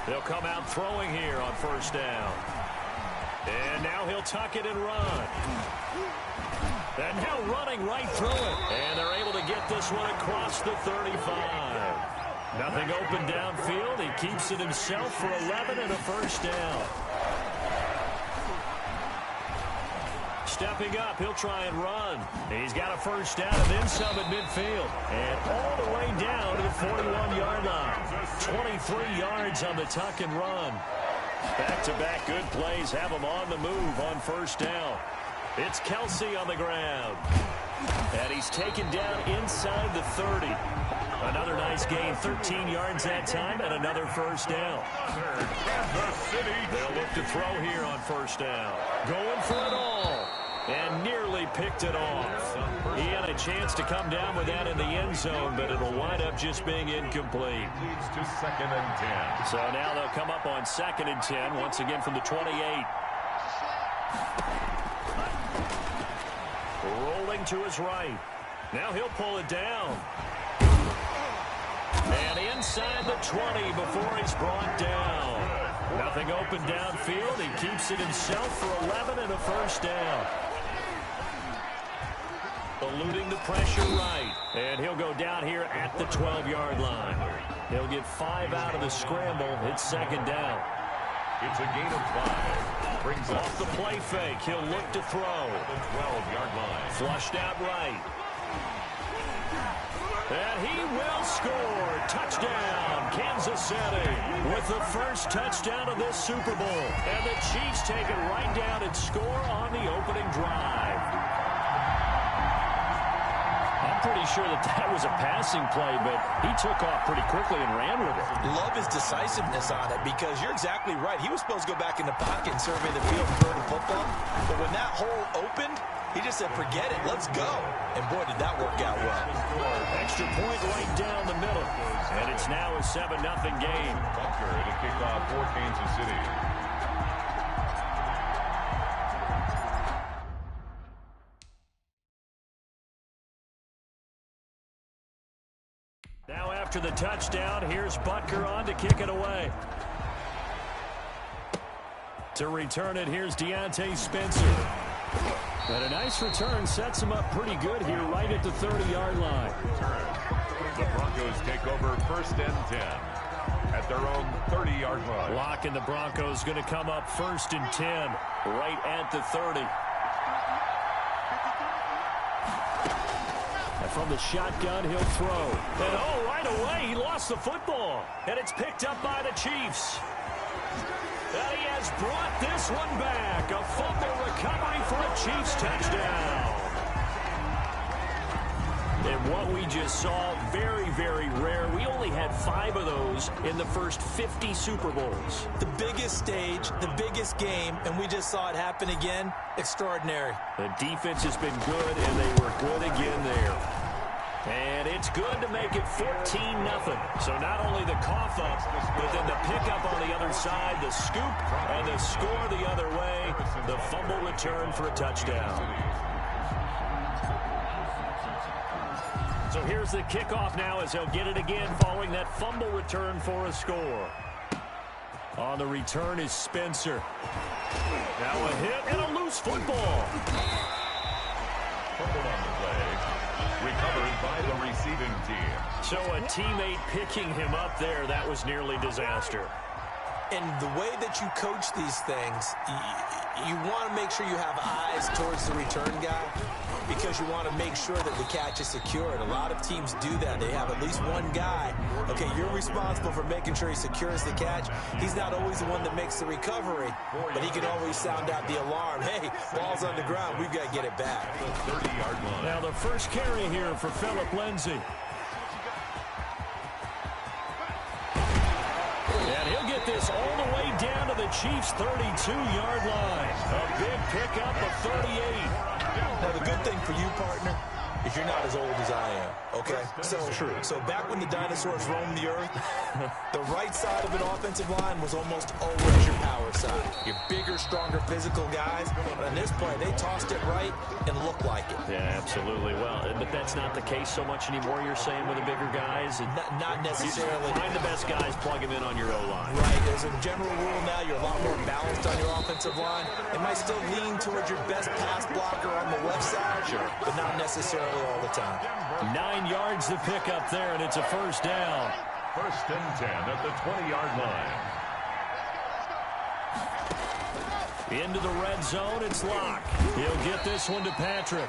They'll come out throwing here on first down. And now he'll tuck it and run. And now running right through it. And they're able to get this one across the 35. Nothing open downfield. He keeps it himself for 11 and a first down. Stepping up, he'll try and run. He's got a first down and then some at midfield. And all the way down to the 41-yard line. 23 yards on the tuck and run. Back-to-back good plays have him on the move on first down. It's Kelsey on the ground. And he's taken down inside the 30. Another nice gain, 13 yards that time, and another first down. They'll look to throw here on first down. Going for it all. And nearly picked it off. He had a chance to come down with that in the end zone, but it'll wind up just being incomplete. Leads to 2nd and 10. So now they'll come up on 2nd and 10, once again from the 28. Rolling to his right. Now he'll pull it down. And inside the 20 before he's brought down. Nothing open downfield. He keeps it himself for 11 and a first down. Eluding the pressure right. And he'll go down here at the 12-yard line. He'll get 5 out of the scramble. It's 2nd down. It's a gain of 5. Brings off the play fake. He'll look to throw. The 12-yard line. Flushed out right. And he will score. Touchdown, Kansas City, with the first touchdown of this Super Bowl. And the Chiefs take it right down and score on the opening drive. I'm pretty sure that was a passing play, but he took off pretty quickly and ran with it. Love his decisiveness on it because you're exactly right. He was supposed to go back in the pocket and survey the field and throw the football. But when that hole opened, he just said, forget it, let's go. And boy, did that work out well. Extra point right down the middle. And it's now a 7-0 game. Bunker to kick off for Kansas City. Now after the touchdown, here's Butker on to kick it away. To return it, here's Deontay Spencer. And a nice return sets him up pretty good here right at the 30-yard line. The Broncos take over 1st and 10 at their own 30-yard line. Lock and the Broncos going to come up 1st and 10 right at the 30. And from the shotgun, he'll throw. And oh, right away, he lost the football. And it's picked up by the Chiefs. And he has brought this one back. A fumble recovery for a Chiefs touchdown. And what we just saw, very, very rare. We only had 5 of those in the first 50 Super Bowls. The biggest stage, the biggest game, and we just saw it happen again. Extraordinary. The defense has been good, and they were good again there. And it's good to make it 14-0. So not only the cough up, but then the pickup on the other side, the scoop, and the score the other way. The fumble return for a touchdown. So here's the kickoff now as they'll get it again following that fumble return for a score. On the return is Spencer. Now a hit and a loose football. Fumble on the play. Recovered by the receiving team. So a teammate picking him up there, that was nearly disaster. And the way that you coach these things, you want to make sure you have eyes towards the return guy because you want to make sure that the catch is secured. A lot of teams do that. They have at least one guy. Okay, you're responsible for making sure he secures the catch. He's not always the one that makes the recovery, but he can always sound out the alarm. Hey, ball's on the ground. We've got to get it back. 30-yard line. Now the first carry here for Phillip Lindsay. And he'll get this all the way down to the Chiefs' 32-yard line. A big pickup of 38. Now, the good thing for you, partner, is you're not as old as I am, okay? So back when the dinosaurs roamed the earth, the right side of an offensive line was almost always your power side. Your bigger, stronger, physical guys. But on this play, they tossed it right and looked like it. Yeah, absolutely. Well, but that's not the case so much anymore, you're saying, with the bigger guys? Not necessarily. Find the best guys, plug them in on your O-line. Right. As a general rule now, you're a lot more balanced on your offensive line. It might still lean towards your best pass blocker on the left side, but not necessarily all the time. 9 yards to pick up there, and it's a first down. First and 10 at the 20-yard line. Into the red zone, it's Locke. He'll get this one to Patrick.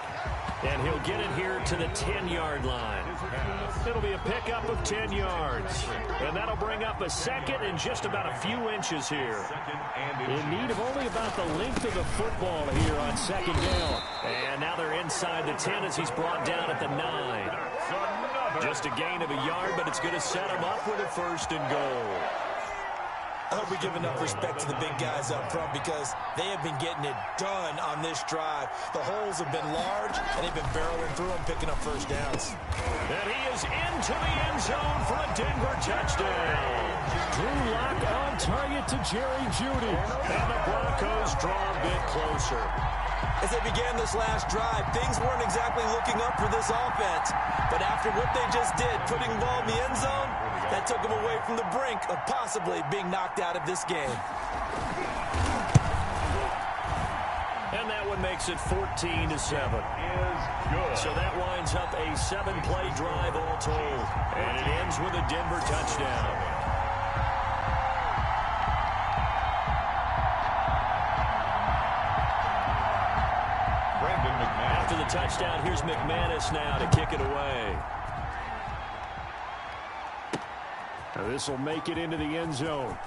And he'll get it here to the 10-yard line. It'll be a pickup of 10 yards. And that'll bring up a second and just about a few inches here. In need of only about the length of the football here on second down. And now they're inside the 10 as he's brought down at the 9. Just a gain of a yard, but it's going to set him up with a first and goal. I hope we give enough respect to the big guys up front because they have been getting it done on this drive. The holes have been large, and they've been barreling through them, picking up first downs. And he is into the end zone for a Denver touchdown. Drew Lock on target to Jerry Jeudy. And the Broncos draw a bit closer. As they began this last drive, things weren't exactly looking up for this offense. But after what they just did, putting the ball in the end zone, that took them away from the brink of possibly being knocked out of this game. And that one makes it 14-7. So that winds up a 7-play drive all told. And it ends with a Denver touchdown. After the touchdown, here's McManus now to kick it away. This will make it into the end zone.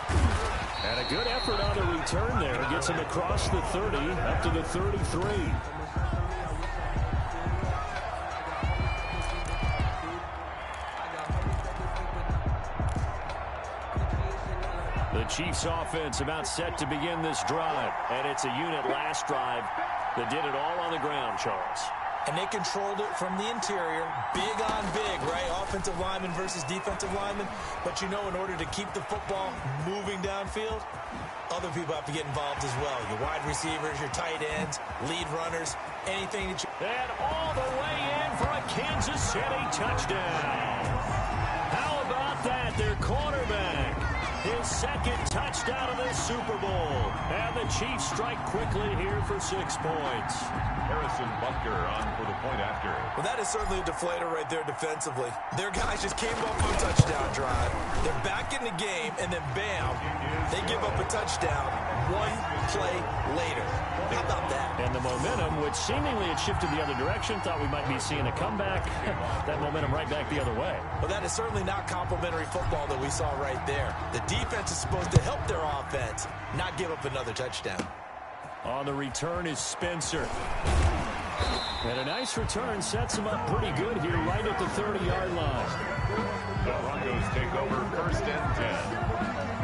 And a good effort on the return there. Gets him across the 30, up to the 33. The Chiefs offense about set to begin this drive. And it's a unit last drive that did it all on the ground, Charles. And they controlled it from the interior, big on big, right? Offensive lineman versus defensive lineman. But you know, in order to keep the football moving downfield, other people have to get involved as well. Your wide receivers, your tight ends, lead runners, anything that you... And all the way in for a Kansas City touchdown. How about that? Their quarterback. His second touchdown of this Super Bowl. And the Chiefs strike quickly here for 6 points. Harrison Butker on for the point after. Well, that is certainly a deflator right there defensively. Their guys just came up on a touchdown drive. They're back in the game, and then bam, they give up a touchdown 1 play later. How about that? And the momentum, which seemingly had shifted the other direction, thought we might be seeing a comeback. That momentum right back the other way. Well, that is certainly not complimentary football that we saw right there. The defense is supposed to help their offense, not give up another touchdown. On the return is Spencer. And a nice return sets him up pretty good here right at the 30-yard line. The Broncos take over first and 10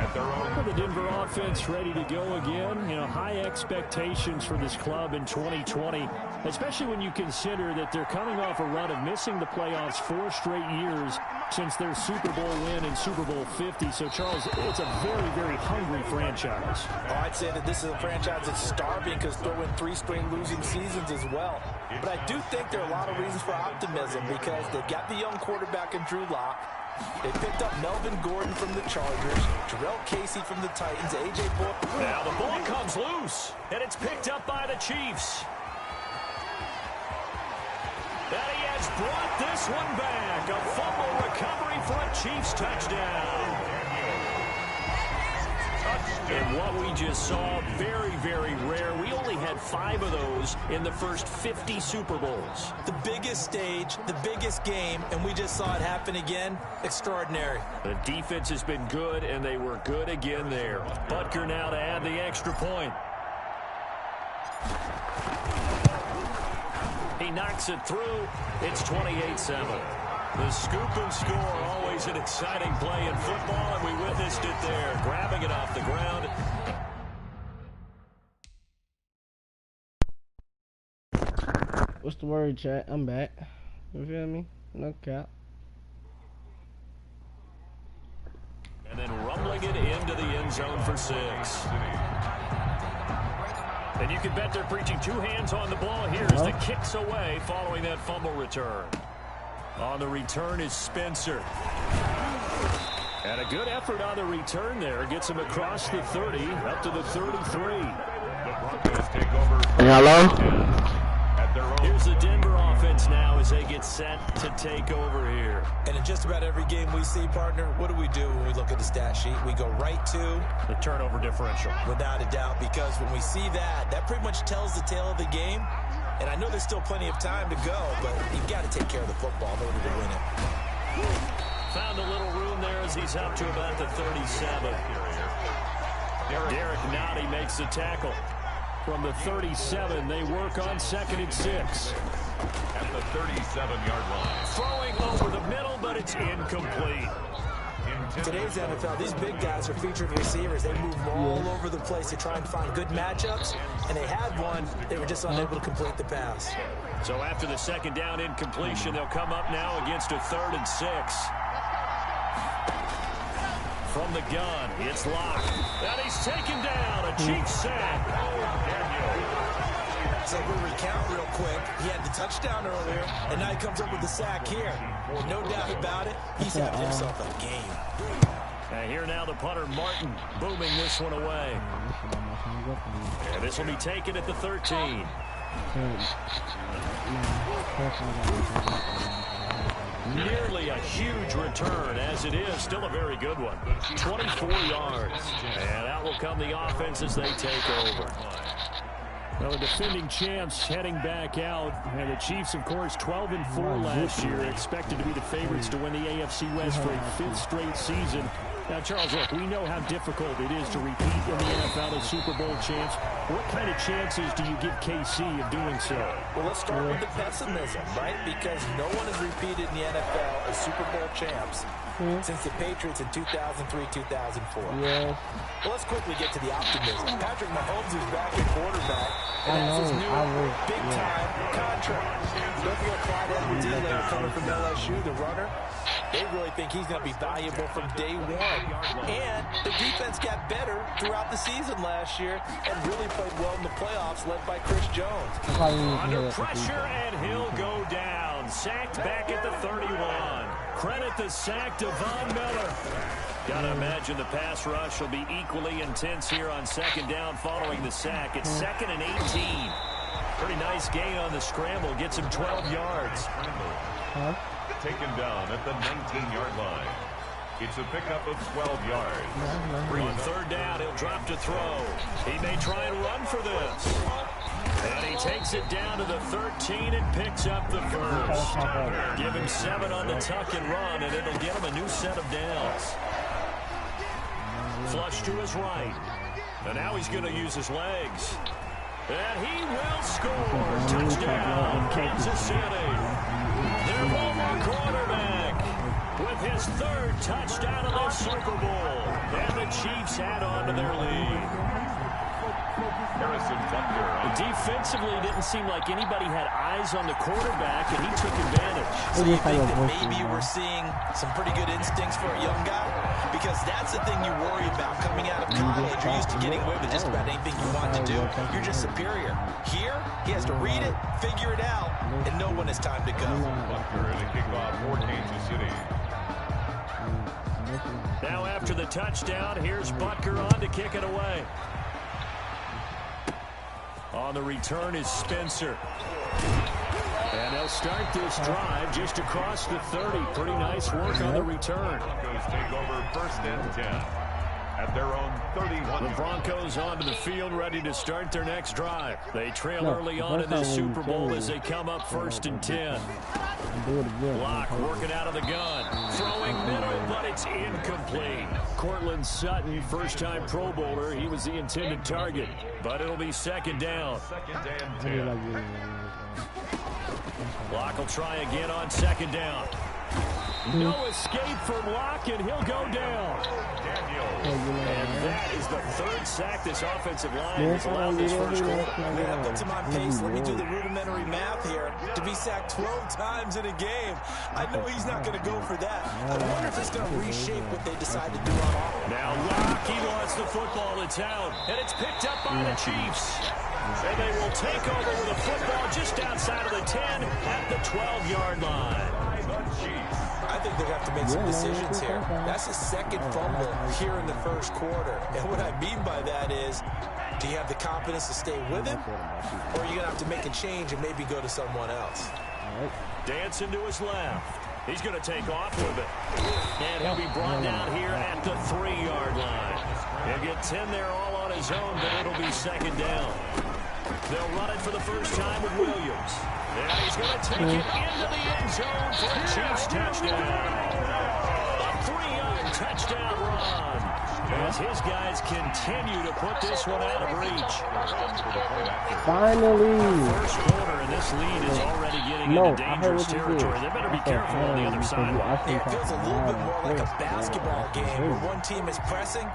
at their own. The Denver offense ready to go again. You know, high expectations for this club in 2020, especially when you consider that they're coming off a run of missing the playoffs 4 straight years since their Super Bowl win in Super Bowl 50. So, Charles, it's a very, very hungry franchise. Oh, I'd say that this is a franchise that's starving because they're in 3 straight losing seasons as well. But I do think there are a lot of reasons for optimism because they've got the young quarterback in Drew Lock. They picked up Melvin Gordon from the Chargers, Jarrell Casey from the Titans, A.J. Boyd. Now the ball comes loose, and it's picked up by the Chiefs. And he has brought this one back. A fumble recovery for a Chiefs touchdown. And what we just saw, very, very rare. We only had 5 of those in the first 50 Super Bowls. The biggest stage, the biggest game, and we just saw it happen again. Extraordinary. The defense has been good, and they were good again there. Butker now to add the extra point. He knocks it through. It's 28-7. The scoop and score, always an exciting play in football, and we witnessed it there, grabbing it off the ground. What's the word, chat? I'm back. You feel me? No cap. And then rumbling it into the end zone for 6. And you can bet they're preaching 2 hands on the ball here as the kick's away following that fumble return. On the return is Spencer. And a good effort on the return there. Gets him across the 30, up to the 33. The Broncos take over. Hello? Here's the Denver offense now as they get set to take over here. And in just about every game we see, partner, what do we do when we look at the stat sheet? We go right to the turnover differential. Without a doubt, because when we see that, that pretty much tells the tale of the game. And I know there's still plenty of time to go, but you've got to take care of the football in order to win it. Found a little room there as he's up to about the 37. Derek Nottie makes the tackle. From the 37, they work on 2nd and 6. At the 37-yard line. Throwing over the middle, but it's incomplete. Today's NFL, these big guys are featured receivers. They move all over the place to try and find good matchups, and they had one. They were just unable to complete the pass. So after the 2nd down incompletion, they'll come up now against a 3rd and 6. From the gun, it's Locke. And he's taken down. A cheap sack. So we recount real quick. He had the touchdown earlier, and now he comes up with the sack here. No doubt about it. He's having himself a game. And here now the punter, Martin, booming this one away. And this will be taken at the 13. Nearly a huge return, as it is. Still a very good one. 24 yards. And out will come the offense as they take over. Well, the defending champs heading back out. And the Chiefs, of course, 12-4 last year. Expected to be the favorites to win the AFC West for a 5th straight season. Now, Charles, look, we know how difficult it is to repeat in the NFL as Super Bowl champs. What kind of chances do you give KC of doing so? Well, let's start with the pessimism, right? Because no one has repeated in the NFL as Super Bowl champs since the Patriots in 2003-2004. Yeah. Well, let's quickly get to the optimism. Patrick Mahomes is back at quarterback, and has his new big-time contract. Don't forget Clyde Edwards-Helaire coming from LSU, the runner. They really think he's going to be valuable from day one. And the defense got better throughout the season last year and really played well in the playoffs, led by Chris Jones. Under pressure, and he'll go down. Sacked back at the 31. Credit the sack to Von Miller. Gotta imagine the pass rush will be equally intense here on 2nd down following the sack. It's 2nd and 18. Pretty nice gain on the scramble. Gets him 12 yards. Taken down at the 19-yard line. It's a pickup of 12 yards. On 3rd down, he'll drop to throw. He may try and run for this. And he takes it down to the 13 and picks up the 1st. Give him 7 on the tuck and run, and it'll get him a new set of downs. Flush to his right. And now he's going to use his legs. And he will score. Touchdown, Kansas City. Their former quarterback with his 3rd touchdown of the Super Bowl. And the Chiefs add on to their lead. Defensively, it didn't seem like anybody had eyes on the quarterback, and he took advantage. So you think that maybe we're seeing some pretty good instincts for a young guy? Because that's the thing you worry about coming out of college. You're used to getting away with just about anything you want to do. You're just superior. Here, he has to read it, figure it out, and know when it's time to go. Butker in a kickoff for Kansas City. Now after the touchdown, here's Butker on to kick it away. On the return is Spencer. And they'll start this drive just across the 30. Pretty nice work on the return. Broncos take over 1st and 10 at their own 31. The Broncos onto the field, ready to start their next drive. They trail early on in the Super Bowl as they come up 1st and 10. Locke working out of the gun. Throwing middle, but it's incomplete. Cortland Sutton, first-time Pro Bowler. He was the intended target, but it'll be 2nd down. 2nd and 10. Locke will try again on 2nd down. No escape from Locke, and he'll go down. And that is the third sack this offensive line has allowed this first quarter. Man, up to my pace. Let me do the rudimentary math here. To be sacked 12 times in a game, I know he's not going to go for that. I wonder if it's going to reshape what they decide to do on offense. Now Locke, he wants the football to town, and it's picked up by the Chiefs. And they will take over with a football just outside of the 10 at the 12-yard line. I think they're going to have to make some decisions here. That's his second fumble here in the first quarter. And what I mean by that is, do you have the confidence to stay with him? Or are you going to have to make a change and maybe go to someone else? Dancing to his left. He's going to take off with it. And he'll be brought down here at the 3-yard line. He'll get 10 there all on his own, but it'll be second down. They'll run it for the first time with Williams. And he's going to take it into the end zone for a Chiefs touchdown. A 3-yard touchdown run. As his guys continue to put this one out of reach. Finally. First quarter, and this lead is already getting into dangerous territory. They better be careful on the other side. It feels a little bit more like a basketball game where one team is pressing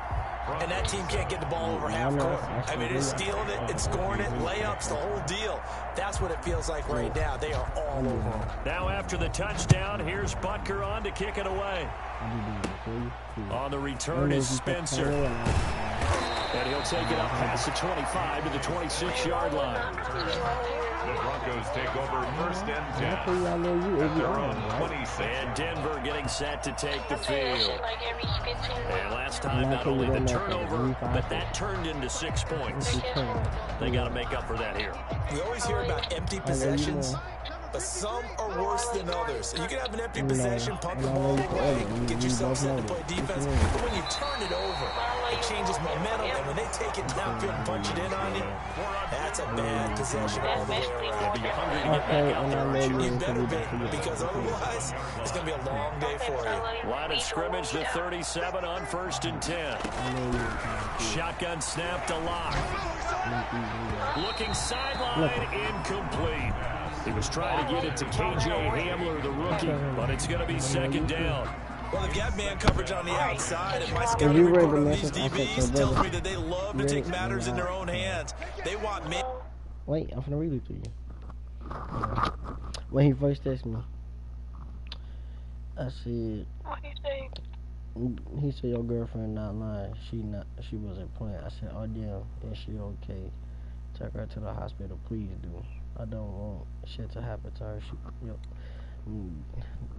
and that team can't get the ball over half court. I mean, it's stealing it, it's scoring it, layups, the whole deal. That's what it feels like right now. They are all over. Now after the touchdown, here's Butker on to kick it away. On the return is Spencer. And he'll take it up past the 25 to the 26-yard line. The Broncos take over first and 10 at their own 26. And Denver getting set to take the field. And last time, not only the turnover, but that turned into 6 points. They got to make up for that here. We always hear about empty possessions, but some are worse than others. You can have an empty possession, pump the ball away, get yourself set to play defense, but when you turn it over, it changes momentum, and when they take it downfield and punch it in on you, that's a bad possession all the way around. You're hungry to get back out there, aren't you? You better be, because otherwise, it's going to be a long day for you. Line of scrimmage to 37 on first and 10. Shotgun snap to Locke. Looking sideline, incomplete. He was trying to get it to K.J. Hamler, the rookie, but it's going to be second down. Well, they've got man coverage on the outside, and my scouting report on these DBs tells me that they love to take matters in their own hands. They want man. Wait, I'm finna read it to you. When he first texted me, I said, what he say? He said your girlfriend not lying. She wasn't playing. I said, oh damn, is she okay? Take her to the hospital, please do. I don't want shit to happen to her.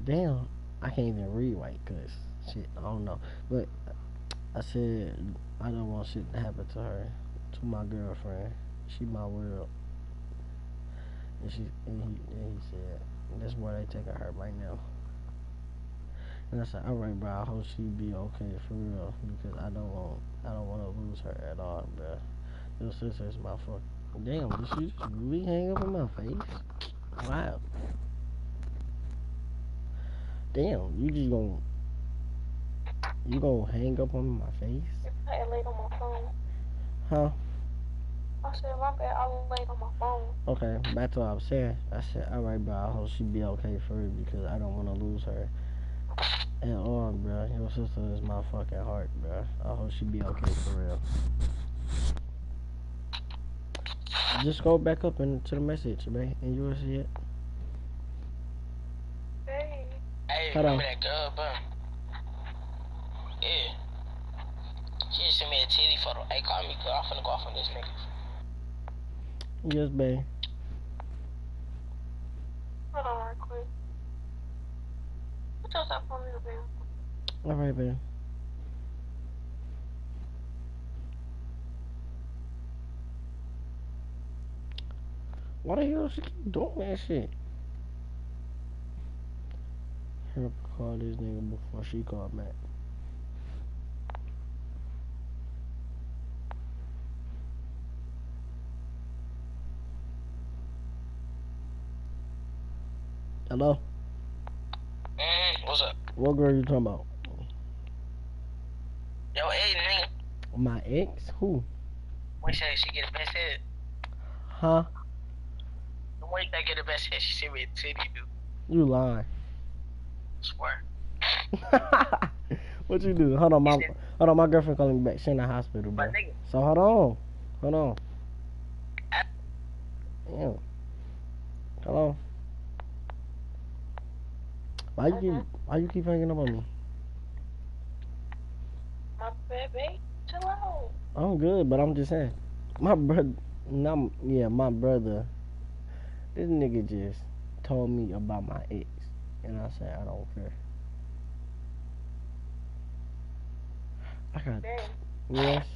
Damn, I can't even read right, cause shit, I don't know. But I said I don't want shit to happen to her, to my girlfriend. She my world. And he said that's where they taking her right now. And I said, all right, bro. I hope she be okay for real, because I don't want to lose her at all, bro. Your sister's my fuck. Damn, did she just really hang up in my face? Wow. Damn, you gonna hang up on my face? I laid on my phone. Huh? I said, my bad, I laid on my phone. Okay, back to what I was saying. I said, alright, bro, I hope she be okay for real, because I don't want to lose her at all, bro. Your sister is my fucking heart, bro. I hope she be okay for real. Just go back up into the message, man, and you will see it. Hey. Hey, remember that girl, bro? Yeah. She just sent me a titty photo. Hey, call me, girl. I'm finna go off on this nigga. Yes, babe. Hold on right quick. Put yourself on me, babe. Alright, babe. Why the hell she keep doing that shit? Her call this nigga before she called back. Hello? What's up? What girl you talking about? Yo, hey, nigga. My ex? Who? When she get the best head? Huh? When I get the best head, she sent me a titty, dude. You lying. Swear. What you do? Hold on, my girlfriend calling me back. She in the hospital, bro. So hold on. Damn. Hello. Why you keep hanging up on me? My baby, chill out. I'm good, but I'm just saying. My brother, my brother. This nigga just told me about my ex, and I said I don't care. I got. Yes.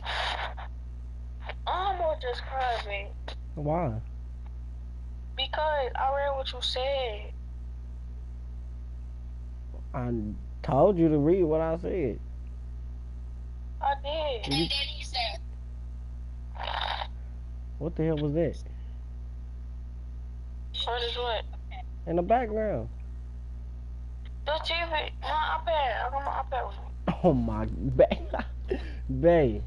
I'm gonna just cry, babe. Why? Because I read what you said. I told you to read what I said. I did. What the hell was that? What is what? In the background. The TV, my iPad. I got my iPad with me. Oh my, babe.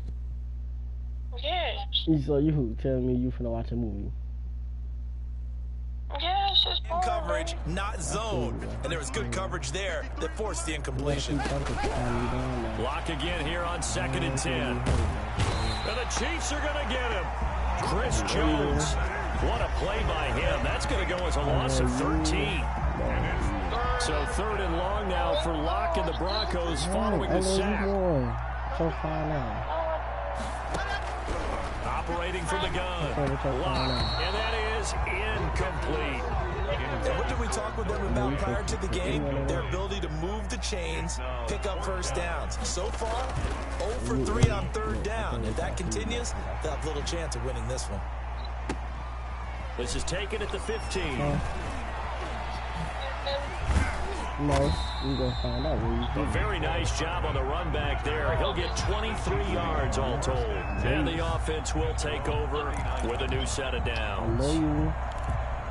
Yes. So you telling me you finna watch a movie? Yes, it's in coverage, not zone. And there was good coverage there that forced the incompletion. Block again here on 2nd and 10. And the Chiefs are going to get him. Chris Jones. What a play by him. That's going to go as a loss of 13. So 3rd and long now for Locke and the Broncos following the sack. So far now. Operating from the gun. Locke. And that is incomplete. And what did we talk with them about prior to the game? Their ability to move the chains, pick up first downs. So far, 0 for 3 on 3rd down. If that continues, they'll have little chance of winning this one. This is taken at the 15. No, you gonna find out. A very nice job on the run back there. He'll get 23 yards all told. And the offense will take over with a new set of downs.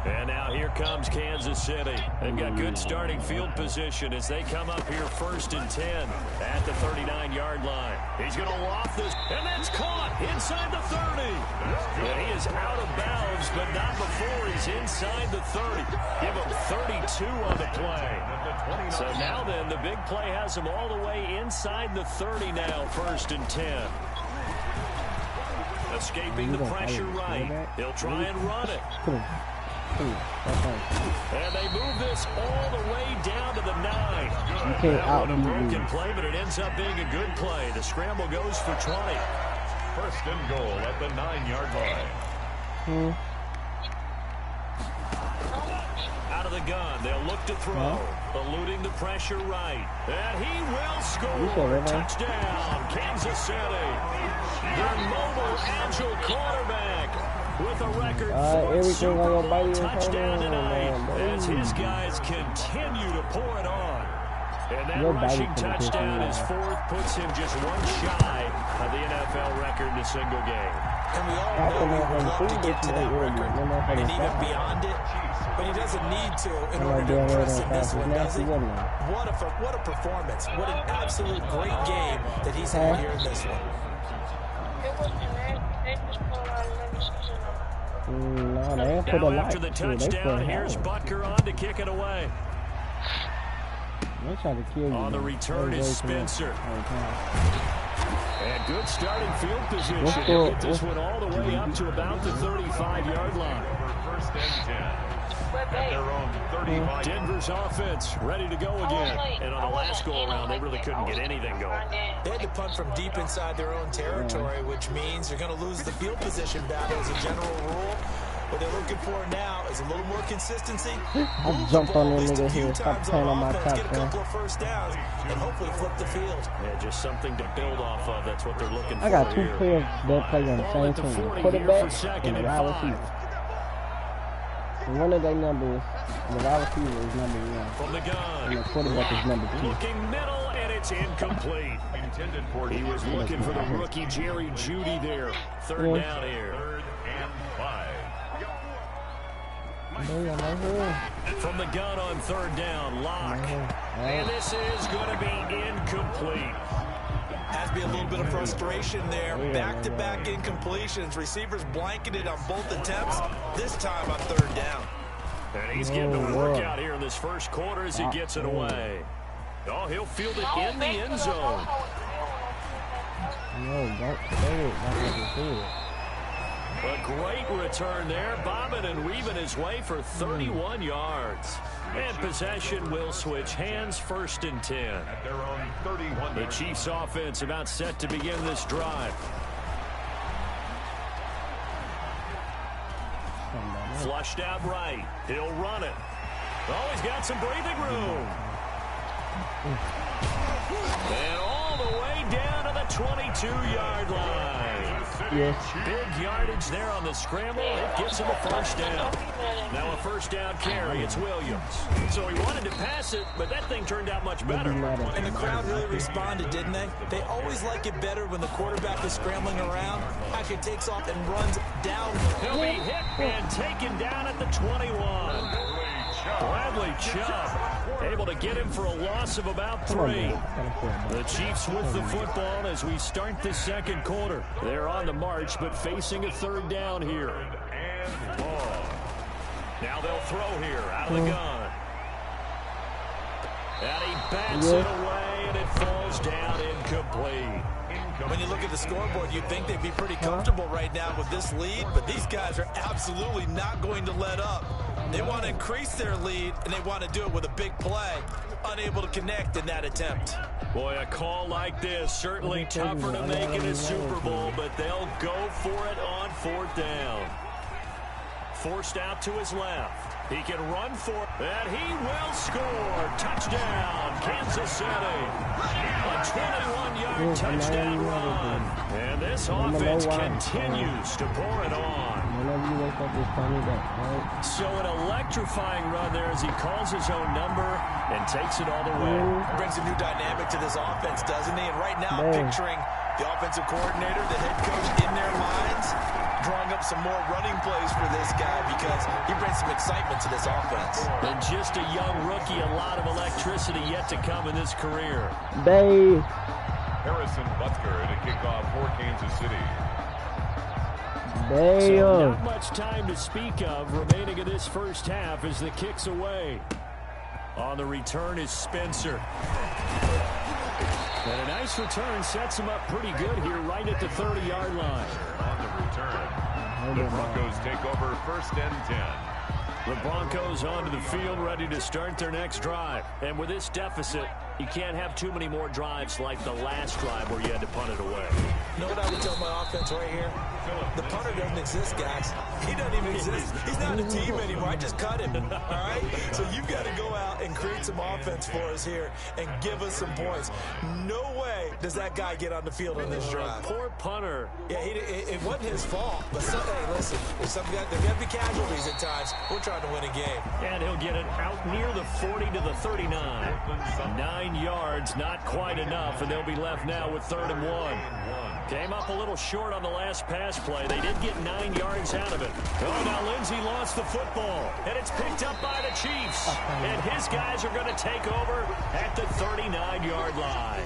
And now here comes Kansas City. They've got good starting field position as they come up here 1st and 10 at the 39-yard line. He's going to loft this, and that's caught inside the 30. And he is out of bounds, but not before he's inside the 30. Give him 32 on the play. So now then, the big play has him all the way inside the 30 now, 1st and 10. Escaping the pressure right. He'll try and run it. And they move this all the way down to the 9. That was a broken play, but it ends up being a good play. The scramble goes for 20. 1st and goal at the 9-yard line. Out of the gun, they'll look to throw. Eluding the pressure right. And he will score. Touchdown, Kansas City. Their mobile, agile quarterback with a record 4 Super Bowl touchdown tonight as his guys continue to pour it on. And that rushing touchdown, his 4th, puts him just 1 shy of the NFL record in a single game. And we all know he would love to get to that record and even beyond it, but he doesn't need to in order to impress in this one, does he? What a performance. What an absolute great game that he's had here in this one. No, they ain't put a Now lot. after the touchdown, here's Butker on to kick it away. They try to kill you. On the return is Spencer. And good starting field position. He'll get this one all the way up to about the 35-yard line. 1st and 10. At their own 35. Denver's offense ready to go again. And on the last go-around, they really couldn't get anything going. They had to punt from deep inside their own territory, which means they're going to lose the field position battle as a general rule. What they're looking for now is a little more consistency. I jumped on that nigga here, stop playing on my top, get a couple of first downs, and hopefully flip the field. Yeah, just something to build off of. That's what they're looking for. I got 2 here. players that play on the same team. Quarterback and wide receiver. One of their numbers, the wide receiver is number 1. From the gun. And the quarterback is number 2. Looking middle, and it's incomplete. Intended for He was looking for the rookie Jerry Jeudy there. 3rd down here. 3rd and 5. From the gun on 3rd down, Locke. And this is going to be incomplete. Has to be a little bit of frustration there. Back-to-back incompletions. Receivers blanketed on both attempts, this time on 3rd down. And he's getting a workout here in this 1st quarter as he gets it away. Oh, he'll field it in the end zone. No, don't say it like you see it. A great return there, bobbing and weaving his way for 31 yards. And possession will switch hands, 1st and 10. At their own 31. The Chiefs offense about set to begin this drive. Flushed out right. He'll run it. Oh, he's got some breathing room. And all the way down to the 22-yard line. Yes. Big yardage there on the scramble. It gets him a 1st down. Now a 1st down carry. It's Williams. So he wanted to pass it, but that thing turned out much better. And the crowd really responded, didn't they? They always like it better when the quarterback is scrambling around, actually takes off and runs down. He'll be hit and taken down at the 21. Bradley Chubb able to get him for a loss of about 3. The Chiefs with the football as we start the 2nd quarter. They're on the march, but facing a 3rd down here. And long. Now they'll throw here out of the gun. And he bats it away, and it falls down incomplete. When you look at the scoreboard, you'd think they'd be pretty comfortable right now with this lead, but these guys are absolutely not going to let up. They want to increase their lead, and they want to do it with a big play. Unable to connect in that attempt. Boy, a call like this, certainly tougher to make in a Super Bowl, but they'll go for it on 4th down. Forced out to his left. He can run for it, and he will score. Touchdown, Kansas City. A 21-yard touchdown run. And this offense continues to pour it on. Whenever you wake up, just tell me that, right? So an electrifying run there as he calls his own number and takes it all the way. Brings a new dynamic to this offense, doesn't he? And right now, I'm picturing the offensive coordinator, the head coach in their minds, drawing up some more running plays for this guy because he brings some excitement to this offense. And just a young rookie, a lot of electricity yet to come in this career. Harrison Butker to kick off for Kansas City. So not much time to speak of remaining in this 1st half as the kick's away. On the return is Spencer. And a nice return sets him up pretty good here right at the 30-yard line. On the return, the Broncos take over 1st and 10. The Broncos onto the field ready to start their next drive. And with this deficit, you can't have too many more drives like the last drive where you had to punt it away. You know what I would tell my offense right here? The punter doesn't exist, guys. He doesn't even exist. He's not a team anymore. I just cut him, all right? So you've got to go out and create some offense for us here and give us some points. No way does that guy get on the field on this drive. Poor punter. Yeah, it wasn't his fault. But hey, listen, there's got to be casualties at times. We're trying to win a game. And he'll get it out near the 40 to the 39. 9 yards, not quite enough, and they'll be left now with 3rd and 1. Came up a little short on the last pass play. They did get 9 yards out of it. Oh, now Lindsey lost the football, and it's picked up by the Chiefs. And his guys are going to take over at the 39-yard line.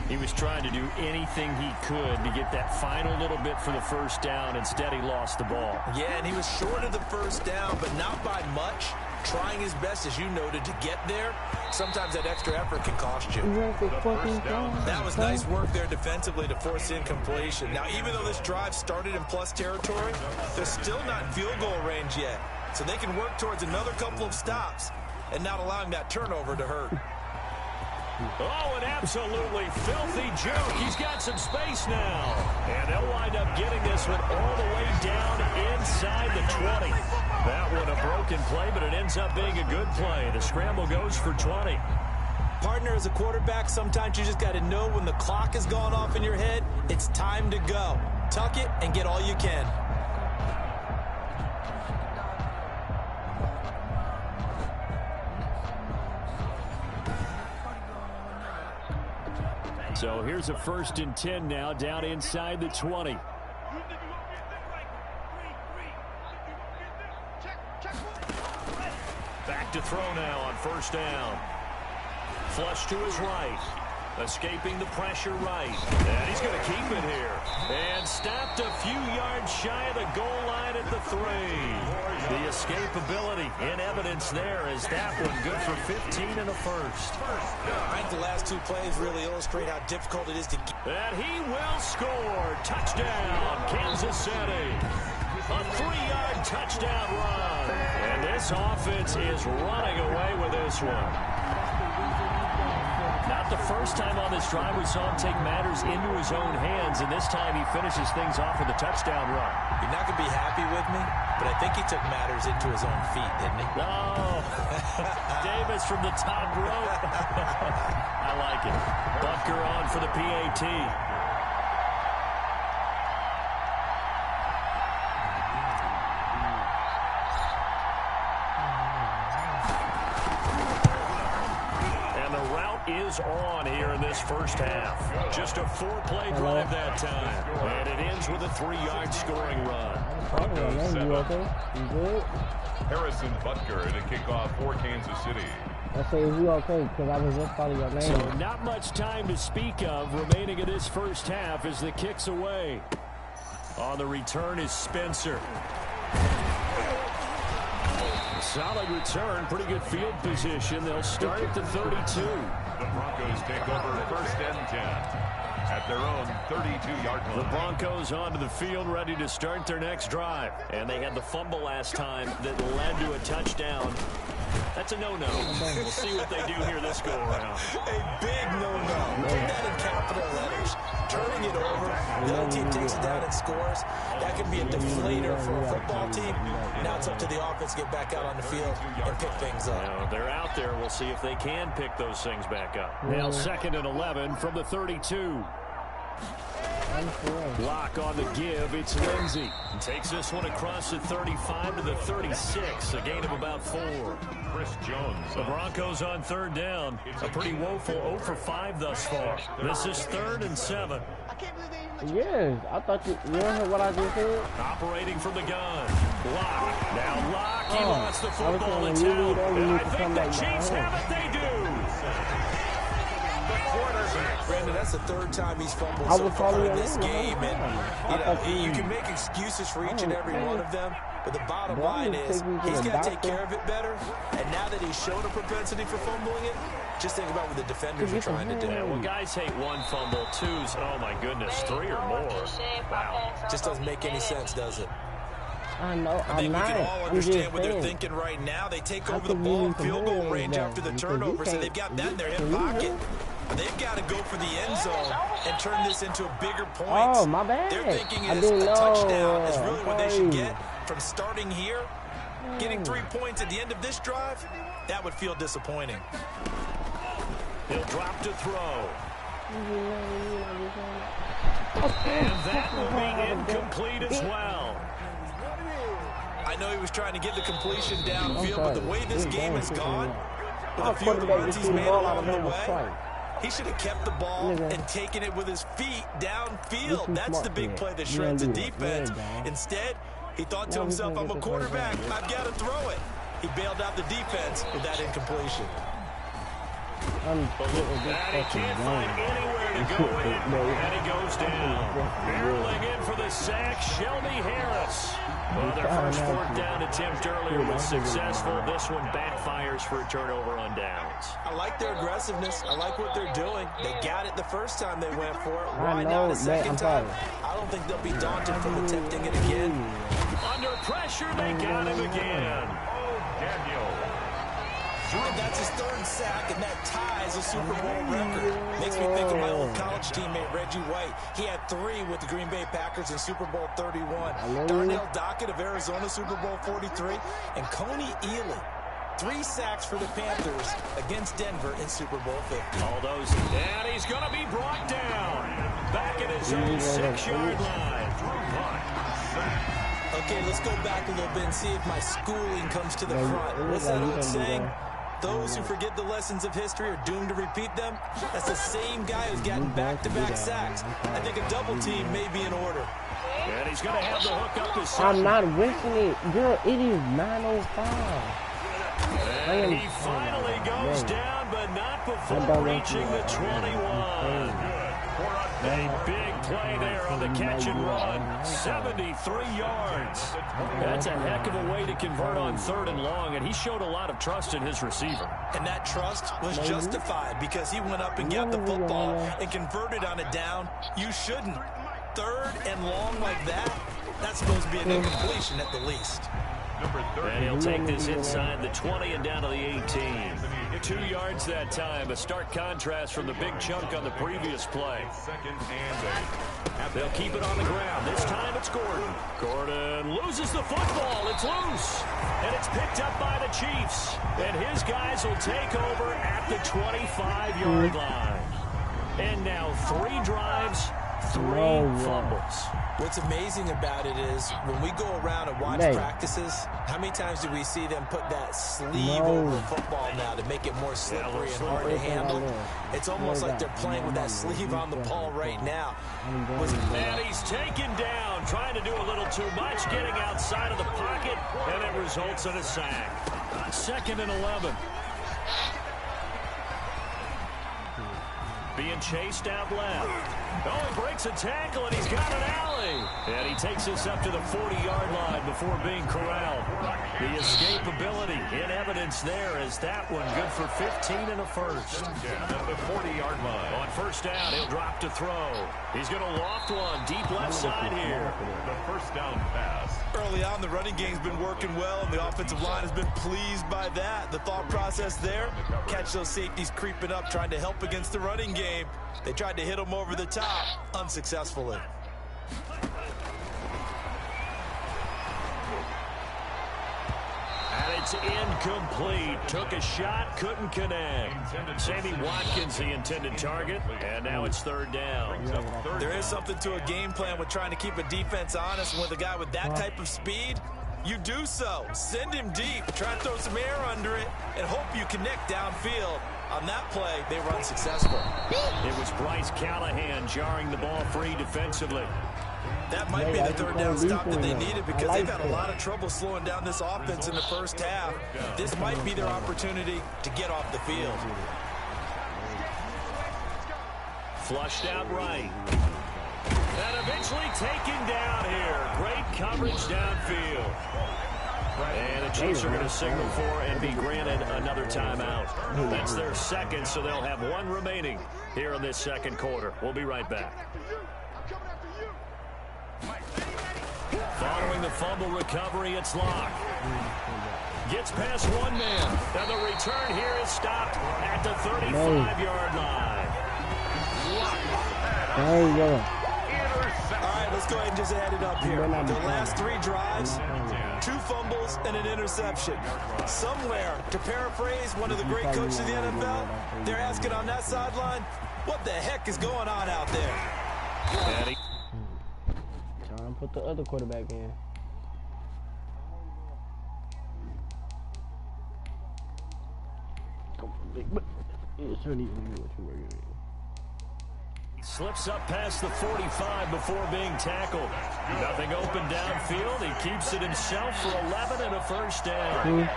He was trying to do anything he could to get that final little bit for the 1st down. Instead, he lost the ball. Yeah, and he was short of the 1st down, but not by much. Trying his best, as you noted, to get there. Sometimes that extra effort can cost you. That was nice work there defensively to force incompletion. Now, even though this drive started in plus territory, they're still not in field goal range yet. So they can work towards another couple of stops and not allowing that turnover to hurt. Oh, an absolutely filthy juke. He's got some space now. And they'll wind up getting this one all the way down inside the 20. That one a broken play, but it ends up being a good play. The scramble goes for 20. Partner, as a quarterback, sometimes you just got to know when the clock has gone off in your head, it's time to go. Tuck it and get all you can. So here's a 1st and 10 now down inside the 20. Back to throw now on 1st down. Flush to his right. Escaping the pressure right. And he's going to keep it here. And stopped a few yards shy of the goal line at the 3. The escapability in evidence there as that one good for 15 and a first. I think the last two plays really illustrate how difficult it is to get. And he will score. Touchdown, Kansas City. A 3-yard touchdown run. And this offense is running away with this one. Not the first time on this drive we saw him take matters into his own hands, and this time he finishes things off with a touchdown run. You're not going to be happy with me, but I think he took matters into his own feet, didn't he? No. Davis from the top rope. I like it. Butker on for the PAT. Is on here in this first half. Just a 4-play drive that time. And it ends with a 3-yard scoring run. Harrison Butker to kick off for Kansas City. I say, is you okay? Because I was just calling your name. So not much time to speak of remaining in this first half as the kick's away. On the return is Spencer. Solid return, pretty good field position. They'll start at the 32. The Broncos take over 1st and 10 at their own 32-yard line. The Broncos onto the field, ready to start their next drive. And they had the fumble last time that led to a touchdown. That's a no-no. We'll see what they do here this go-around. A big no-no. Put that in capital letters. Turning it over, the other team takes it down and scores. That could be a deflator for a football team. Now it's up to the offense to get back out on the field and pick things up. Now, they're out there. We'll see if they can pick those things back up. Now 2nd and 11 from the 32. Block on the give. It's Lindsey. Takes this one across the 35 to the 36. A gain of about 4. Chris Jones. The Broncos on 3rd down. A pretty woeful 0 for 5 thus far. This is 3rd and 7. Yes, I thought you heard what I just said. Operating from the gun. Lock. Now Lock. He wants the football in town. And I think the Chiefs have it. They do. Brandon, that's the 3rd time he's fumbled so far in this game. And you can make excuses for each and every one of them, but the bottom line is he's got to take care of it better. And now that he's shown a propensity for fumbling it, just think about what the defenders are trying to do. Yeah, well, guys hate 1 fumble, 2's, oh my goodness, 3 or more. Wow. Just doesn't make any sense, does it? I know. I think we can all understand what they're thinking right now. They take over the ball in field goal range after the turnover, so they've got that in their hip pocket. They've got to go for the end zone and turn this into a bigger point. Oh, my bad. They're thinking a touchdown is really what they should get from starting here. Getting 3 points at the end of this drive, that would feel disappointing. He'll drop to throw. And that will be incomplete as well. I know he was trying to get the completion downfield, but the way this game has gone, with a few of the runs he's made along the way, he should have kept the ball and taken it with his feet downfield. That's the big play that shreds the defense. Instead, he thought to himself, I'm a quarterback, I've got to throw it. He bailed out the defense with that incompletion. And he can't find anywhere to go in, and he goes down. Barreling in for the sack, Shelby Harris. Well, their first 4th down attempt earlier was successful. This one backfires for a turnover on downs. I like their aggressiveness. I like what they're doing. They got it the first time they went for it. Why not a second time? I don't think they'll be daunted from attempting it again. Under pressure, they got him again. Oh, Daniel. And that's his 3rd sack, and that ties a Super Bowl record. Makes me think of my old college teammate, Reggie White. He had 3 with the Green Bay Packers in Super Bowl 31. Darnell Dockett of Arizona, Super Bowl 43. And Coney Ealy, 3 sacks for the Panthers against Denver in Super Bowl 50. All those, and he's going to be brought down. Back at his own 6-yard line. Okay, let's go back a little bit and see if my schooling comes to the front. What's that old saying? Those who forget the lessons of history are doomed to repeat them. That's the same guy who's gotten back-to-back sacks. I think a double team may be in order. And he's going to have the hook up to 7. I'm not risking it. Girl, it is 9:05. And he finally goes down, but not before reaching the 21. A big play there on the catch and run. 73 yards. That's a heck of a way to convert on 3rd and long, and he showed a lot of trust in his receiver. And that trust was justified because he went up and got the football and converted on a down. You shouldn't. 3rd and long like that, that's supposed to be an incompletion at the least. And he'll take this inside the 20 and down to the 18. 2 yards that time, a stark contrast from the big chunk on the previous play. They'll keep it on the ground. This time it's Gordon. Gordon loses the football. It's loose. And it's picked up by the Chiefs. And his guys will take over at the 25-yard line. And now 3 drives, 3 fumbles. What's amazing about it is when we go around and watch practices, how many times do we see them put that sleeve over football now to make it more slippery and hard to handle? It's almost like they're playing with that sleeve on the ball right now. And he's taken down, trying to do a little too much, getting outside of the pocket, and it results in a sack. 2nd and 11. Being chased out left. Oh, he breaks a tackle, and he's got an alley. And he takes us up to the 40-yard line before being corralled. The escapability in evidence there as that one good for 15 and a first. At the 40-yard line. On 1st down, he'll drop to throw. He's going to loft one deep left side here. The 1st down pass. Early on, the running game's been working well, and the offensive line has been pleased by that. The thought process there, catch those safeties creeping up, trying to help against the running game. They tried to hit him over the top, unsuccessfully. And it's incomplete. Took a shot, couldn't connect. Sammy Watkins, the intended target, and now it's 3rd down. There is something to a game plan with trying to keep a defense honest, and with a guy with that type of speed, you do so. Send him deep, try to throw some air under it, and hope you connect downfield. On that play, they run successful. It was Bryce Callahan jarring the ball free defensively. That might be the 3rd down stop that they needed because they've had a lot of trouble slowing down this offense in the 1st half. This might be their opportunity to get off the field. Flushed out right. And eventually taken down here. Great coverage downfield. And the Chiefs are going to signal for and be granted another timeout. That's their 2nd, so they'll have 1 remaining here in this 2nd quarter. We'll be right back. Following the fumble recovery, it's Locke. Gets past 1 man. And the return here is stopped at the 35-yard line. There you go. All right, let's go ahead and just add it up here. The last 3 drives, 2 fumbles and an interception. Somewhere, to paraphrase one of the great coaches of the NFL, they're asking on that sideline, what the heck is going on out there? Trying to put the other quarterback in. It's really what you were doing. Slips up past the 45 before being tackled. Nothing open downfield. He keeps it himself for 11 and a 1st down.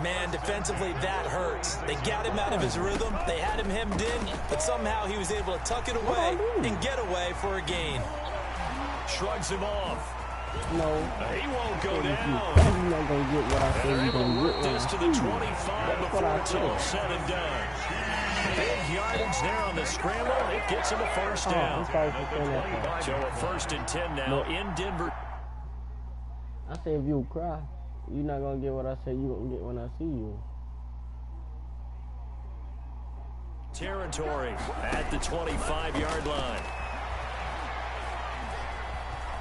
Man, defensively, that hurts. They got him out of his rhythm. They had him hemmed in, but somehow he was able to tuck it away and get away for a gain. Shrugs him off. No. He won't go down. You're not going to get what I said you're going to get. This to the 25 before it's all said and done. Big yardage there on the scramble. It gets him a 1st down. So a 1st and 10 now in Denver. I said if you cry, you're not going to get what I said you're going to get when I see you. Territory at the 25-yard line.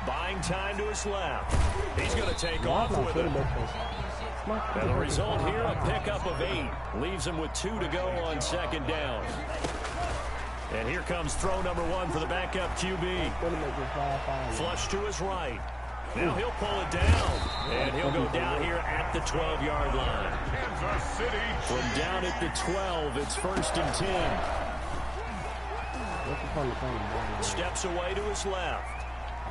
Buying time to his left. He's going to take off with it. And the result here, a pickup of 8. Leaves him with 2 to go on 2nd down. And here comes throw number 1 for the backup QB. Flush to his right. Now he'll pull it down. And he'll go down here at the 12-yard line. From down at the 12, it's 1st and 10. Steps away to his left.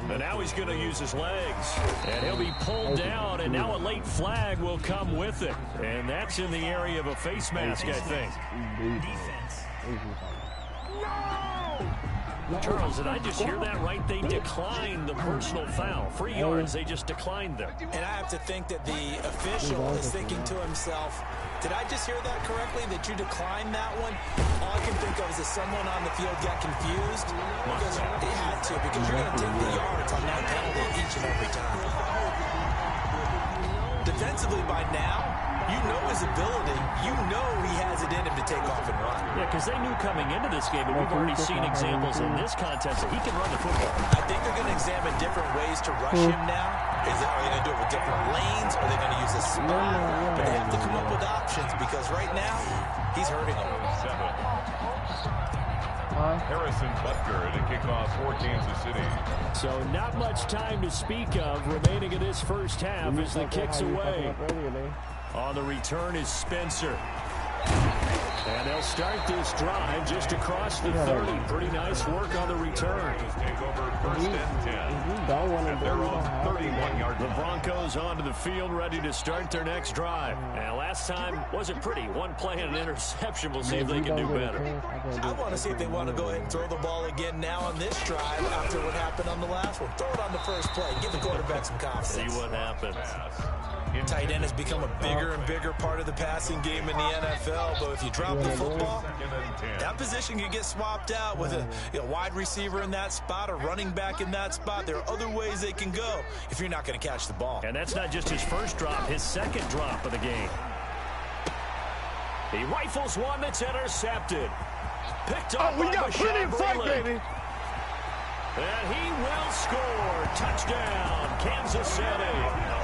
And now he's going to use his legs. And he'll be pulled down, and now a late flag will come with it. And that's in the area of a face mask, I think. Defense. Charles, did I just hear that right? They declined the personal foul. 3 yards, they just declined them. And I have to think that the official is thinking to himself, did I just hear that correctly, that you declined that one? All I can think of is that someone on the field got confused because they had to, because you're going to take the yards on that penalty each and every time. Defensively by now, you know his ability. You know he has it in him to take off and run. Yeah, because they knew coming into this game, and we've already seen examples in this contest that he can run the football. I think they're going to examine different ways to rush him now. Are they going to do it with different lanes? Are they going to use a spot? But they have to come up with options because right now, he's hurting them. Harrison Butker to kick off for Kansas City. So not much time to speak of remaining in this first half as the kick's away. On the return is Spencer. And they'll start this drive just across the 30. Pretty nice work on the return. Take over first and 10. At their own 31-yard The Broncos onto the field, ready to start their next drive. And last time wasn't pretty. One play and an interception. We'll see if they can do better. I want to see if they want to go ahead and throw the ball again now on this drive after what happened on the last one. Throw it on the first play. Give the quarterback some confidence. See what happens. Tight end has become a bigger and bigger part of the passing game in the NFL, but if you drop the football, that position can get swapped out with a wide receiver in that spot, a running back in that spot. There are other ways they can go if you're not going to catch the ball. And that's not just his first drop, his second drop of the game. He rifles one that's intercepted. Picked up by Bashaud Breeland. And he will score. Touchdown, Kansas City.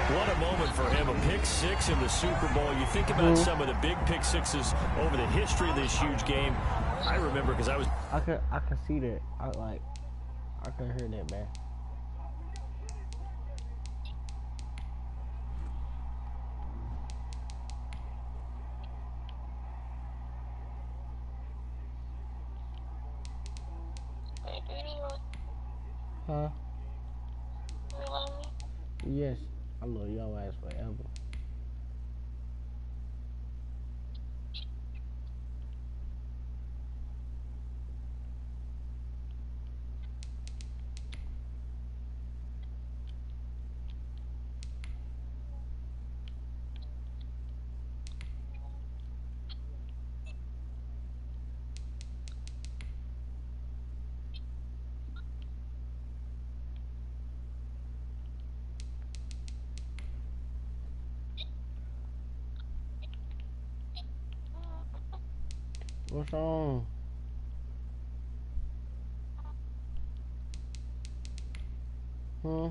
What a moment for him, a pick six in the Super Bowl. You think about some of the big pick sixes over the history of this huge game. I remember because I could see that. I could hear that, man. Huh? Yes. I love your ass forever. What's wrong? Huh?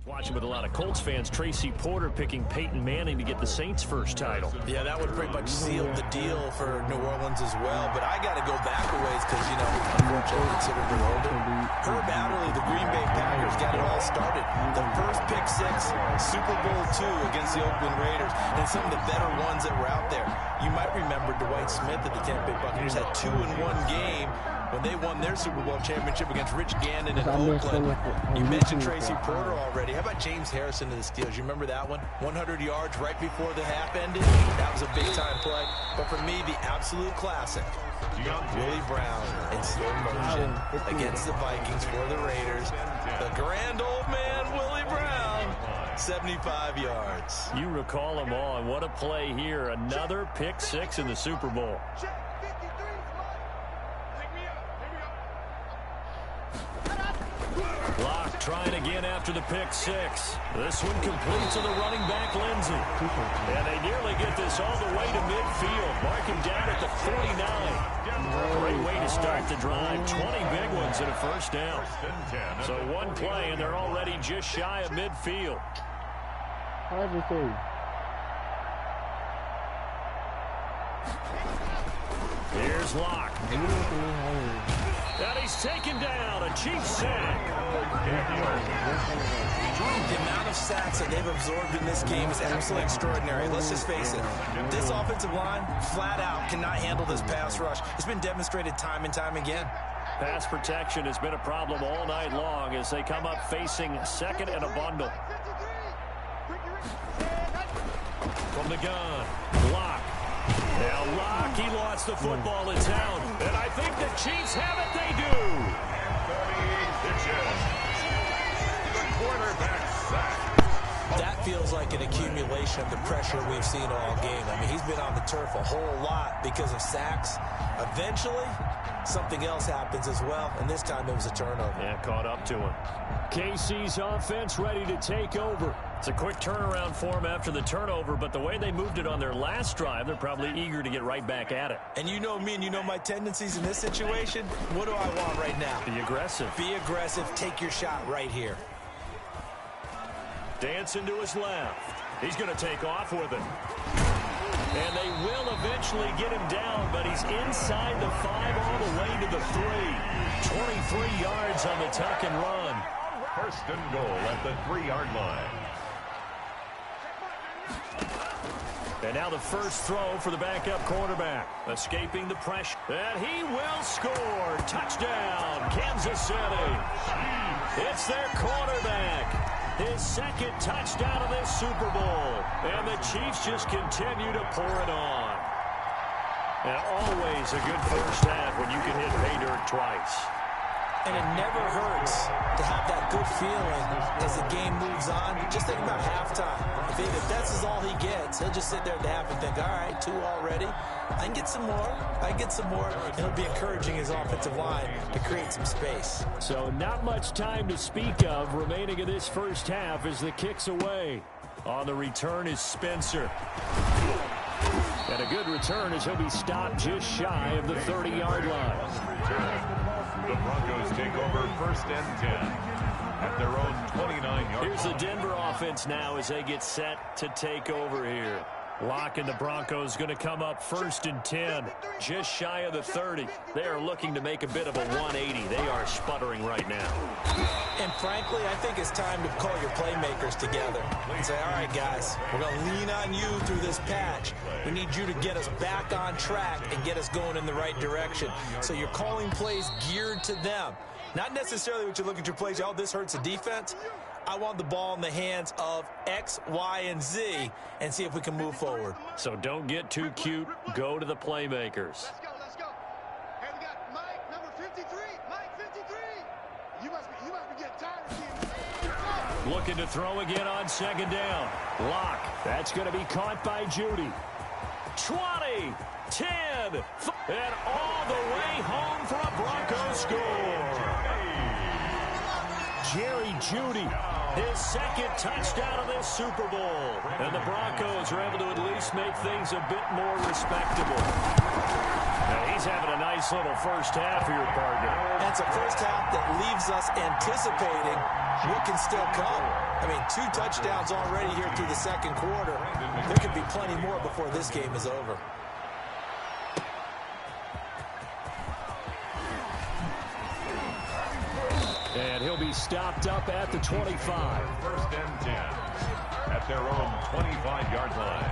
Watching with a lot of Colts fans, Tracy Porter picking Peyton Manning to get the Saints' first title. Yeah, that would pretty much seal the deal for New Orleans as well. But I got to go back a ways because, unfortunately, considerably older. Herb Adderley, the Green Bay Packers, got it all started. The first pick six, Super Bowl II against the Oakland Raiders, and some of the better ones that were out there. You might remember Dwight Smith at the Tampa Bay Buccaneers had 2 in one game when they won their Super Bowl championship against Rich Gannon in Oakland. You mentioned Tracy Porter already. How about James Harrison to the Steelers? You remember that one? 100 yards right before the half ended. That was a big-time play. But for me, the absolute classic, Willie Brown in slow motion against the Vikings for the Raiders. The grand old man, Willie Brown, 75 yards. You recall them all, and what a play here. Another pick six in the Super Bowl. Block trying again after the pick six. This one complete to the running back, Lindsey. And they nearly get this all the way to midfield. Mark him down at the 49. Great way to start the drive. 20 big ones and a first down. So one play, and they're already just shy of midfield. Here's Locke. And he's taken down, a cheap sack. The amount of sacks that they've absorbed in this game is absolutely extraordinary. Let's just face it. This offensive line, flat out, cannot handle this pass rush. It's been demonstrated time and time again. Pass protection has been a problem all night long as they come up facing second and a bundle. From the gun, Locke. Now Locke, he lost the football in town. And I think the Chiefs have it, they do. The quarterback sack. That feels like an accumulation of the pressure we've seen all game. I mean, he's been on the turf a whole lot because of sacks. Eventually, something else happens as well, and this time it was a turnover. Yeah, caught up to him. KC's offense ready to take over. It's a quick turnaround for them after the turnover, but the way they moved it on their last drive, they're probably eager to get right back at it. And you know me and you know my tendencies in this situation. What do I want right now? Be aggressive. Be aggressive. Take your shot right here. Dancing to his left. He's going to take off with it. And they will eventually get him down, but he's inside the 5 all the way to the 3. 23 yards on the tuck and run. First and goal at the 3-yard line. And now the first throw for the backup quarterback. Escaping the pressure. And he will score. Touchdown, Kansas City. It's their quarterback. His second touchdown of this Super Bowl. And the Chiefs just continue to pour it on. And always a good first half when you can hit pay dirt twice. And it never hurts to have that good feeling as the game moves on. Just think about halftime. If that's all he gets, he'll just sit there at the half and think, all right, 2 already. I can get some more. I can get some more. And he'll be encouraging his offensive line to create some space. So not much time to speak of remaining in this first half as the kick's away. On the return is Spencer. And a good return as he'll be stopped just shy of the 30-yard line. The Broncos take over first and 10 at their own 29-yard line. Here's the Denver offense now as they get set to take over here. Locke and the Broncos going to come up first and 10, just shy of the 30. They are looking to make a bit of a 180. They are sputtering right now. And frankly, I think it's time to call your playmakers together and say, all right, guys, we're going to lean on you through this patch. We need you to get us back on track and get us going in the right direction. So you're calling plays geared to them. Not necessarily what you look at your plays, oh, this hurts the defense. I want the ball in the hands of X, Y, and Z and see if we can move forward. So don't get too cute. Go to the playmakers. Let's go. Hey, we got Mike, number 53. Mike, 53. You must be getting tired of seeing. Looking to throw again on second down. Locke. That's going to be caught by Judy. 20, 10, and all the way home for a Broncos score. Jerry Judy, his second touchdown of this Super Bowl. And the Broncos are able to at least make things a bit more respectable. Now he's having a nice little first half here, partner. And it's a first half that leaves us anticipating what can still come. I mean, 2 touchdowns already here through the second quarter. There could be plenty more before this game is over. And he'll be stopped up at the 25. First and 10 at their own 25-yard line.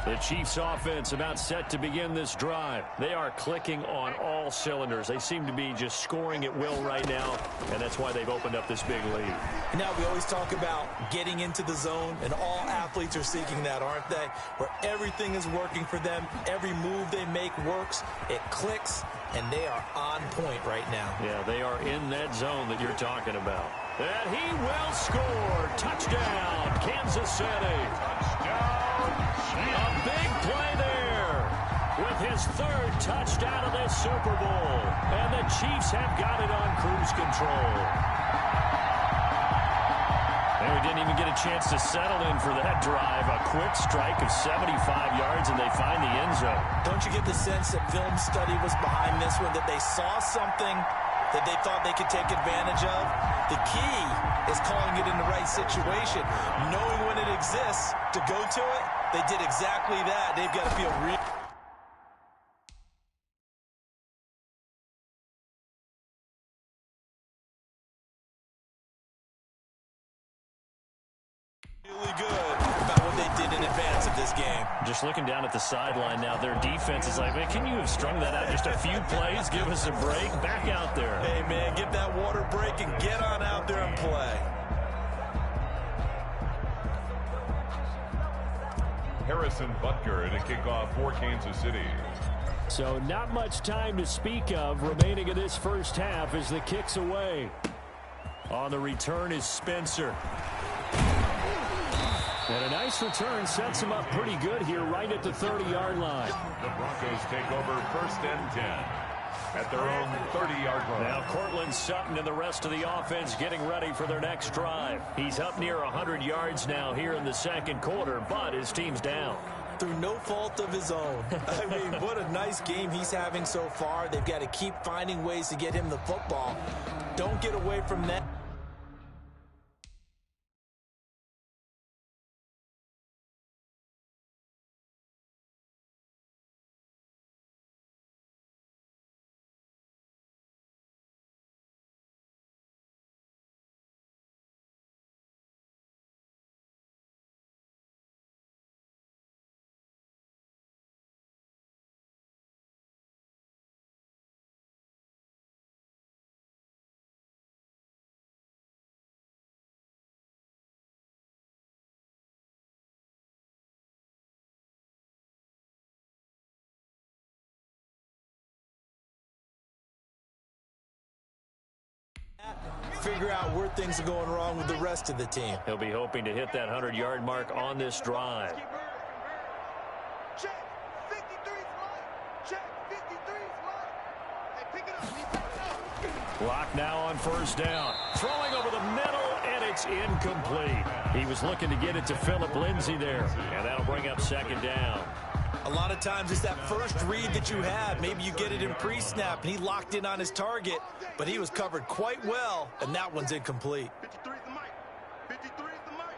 The Chiefs offense about set to begin this drive. They are clicking on all cylinders. They seem to be just scoring at will right now, and that's why they've opened up this big lead. Now, we always talk about getting into the zone, and all athletes are seeking that, aren't they? Where everything is working for them. Every move they make works. It clicks, and they are on point right now. Yeah, they are in that zone that you're talking about. And he will score. Touchdown, Kansas City. A big play there with his 3rd touchdown of this Super Bowl. And the Chiefs have got it on cruise control. And we didn't even get a chance to settle in for that drive. A quick strike of 75 yards, and they find the end zone. Don't you get the sense that film study was behind this one, that they saw something that they thought they could take advantage of? The key is calling it in the right situation, knowing when it exists to go to it. They did exactly that. They've got to feel really good about what they did in advance of this this game. Just looking down at the sideline now, their defense is like, man, can you have strung that out just a few plays? Give us a break. Back out there. Hey, man, give that water break and get on out there and play. Harrison Butker in a kickoff for Kansas City. So not much time to speak of remaining in this first half as the kick's away. On the return is Spencer. And a nice return sets him up pretty good here right at the 30-yard line. The Broncos take over 1st and 10 at their own 30-yard line. Now Cortland Sutton and the rest of the offense getting ready for their next drive. He's up near 100 yards now here in the second quarter, but his team's down. Through no fault of his own. I mean, what a nice game he's having so far. They've got to keep finding ways to get him the football. Don't get away from that. Figure out where things are going wrong with the rest of the team. He'll be hoping to hit that 100-yard mark on this drive. Check 53's mine. Check 53's mine. Hey, pick it up. Clock now on first down. Throwing over the middle, and it's incomplete. He was looking to get it to Phillip Lindsay there, and that'll bring up second down. A lot of times it's that first read that you have. Maybe you get it in pre-snap, and he locked in on his target, but he was covered quite well, and that one's incomplete. 53's the mic. 53's the mic.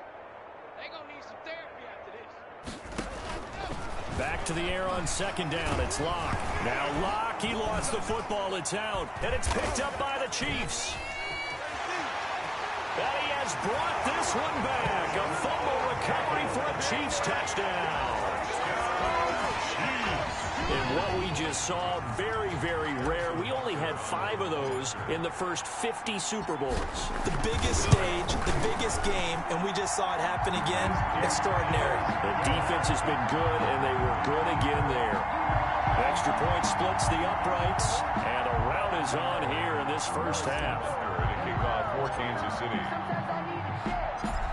They gonna need some therapy after this. Back to the air on second down. It's Locke. Now Locke, he lost the football. It's out, and it's picked up by the Chiefs. And he has brought this one back. A fumble recovery for a Chiefs touchdown. And what we just saw, very, very rare. We only had 5 of those in the first 50 Super Bowls. The biggest stage, the biggest game, and we just saw it happen again. Extraordinary. The defense has been good, and they were good again there. Extra point splits the uprights, and a rout is on here in this first half. To kick off for Kansas City.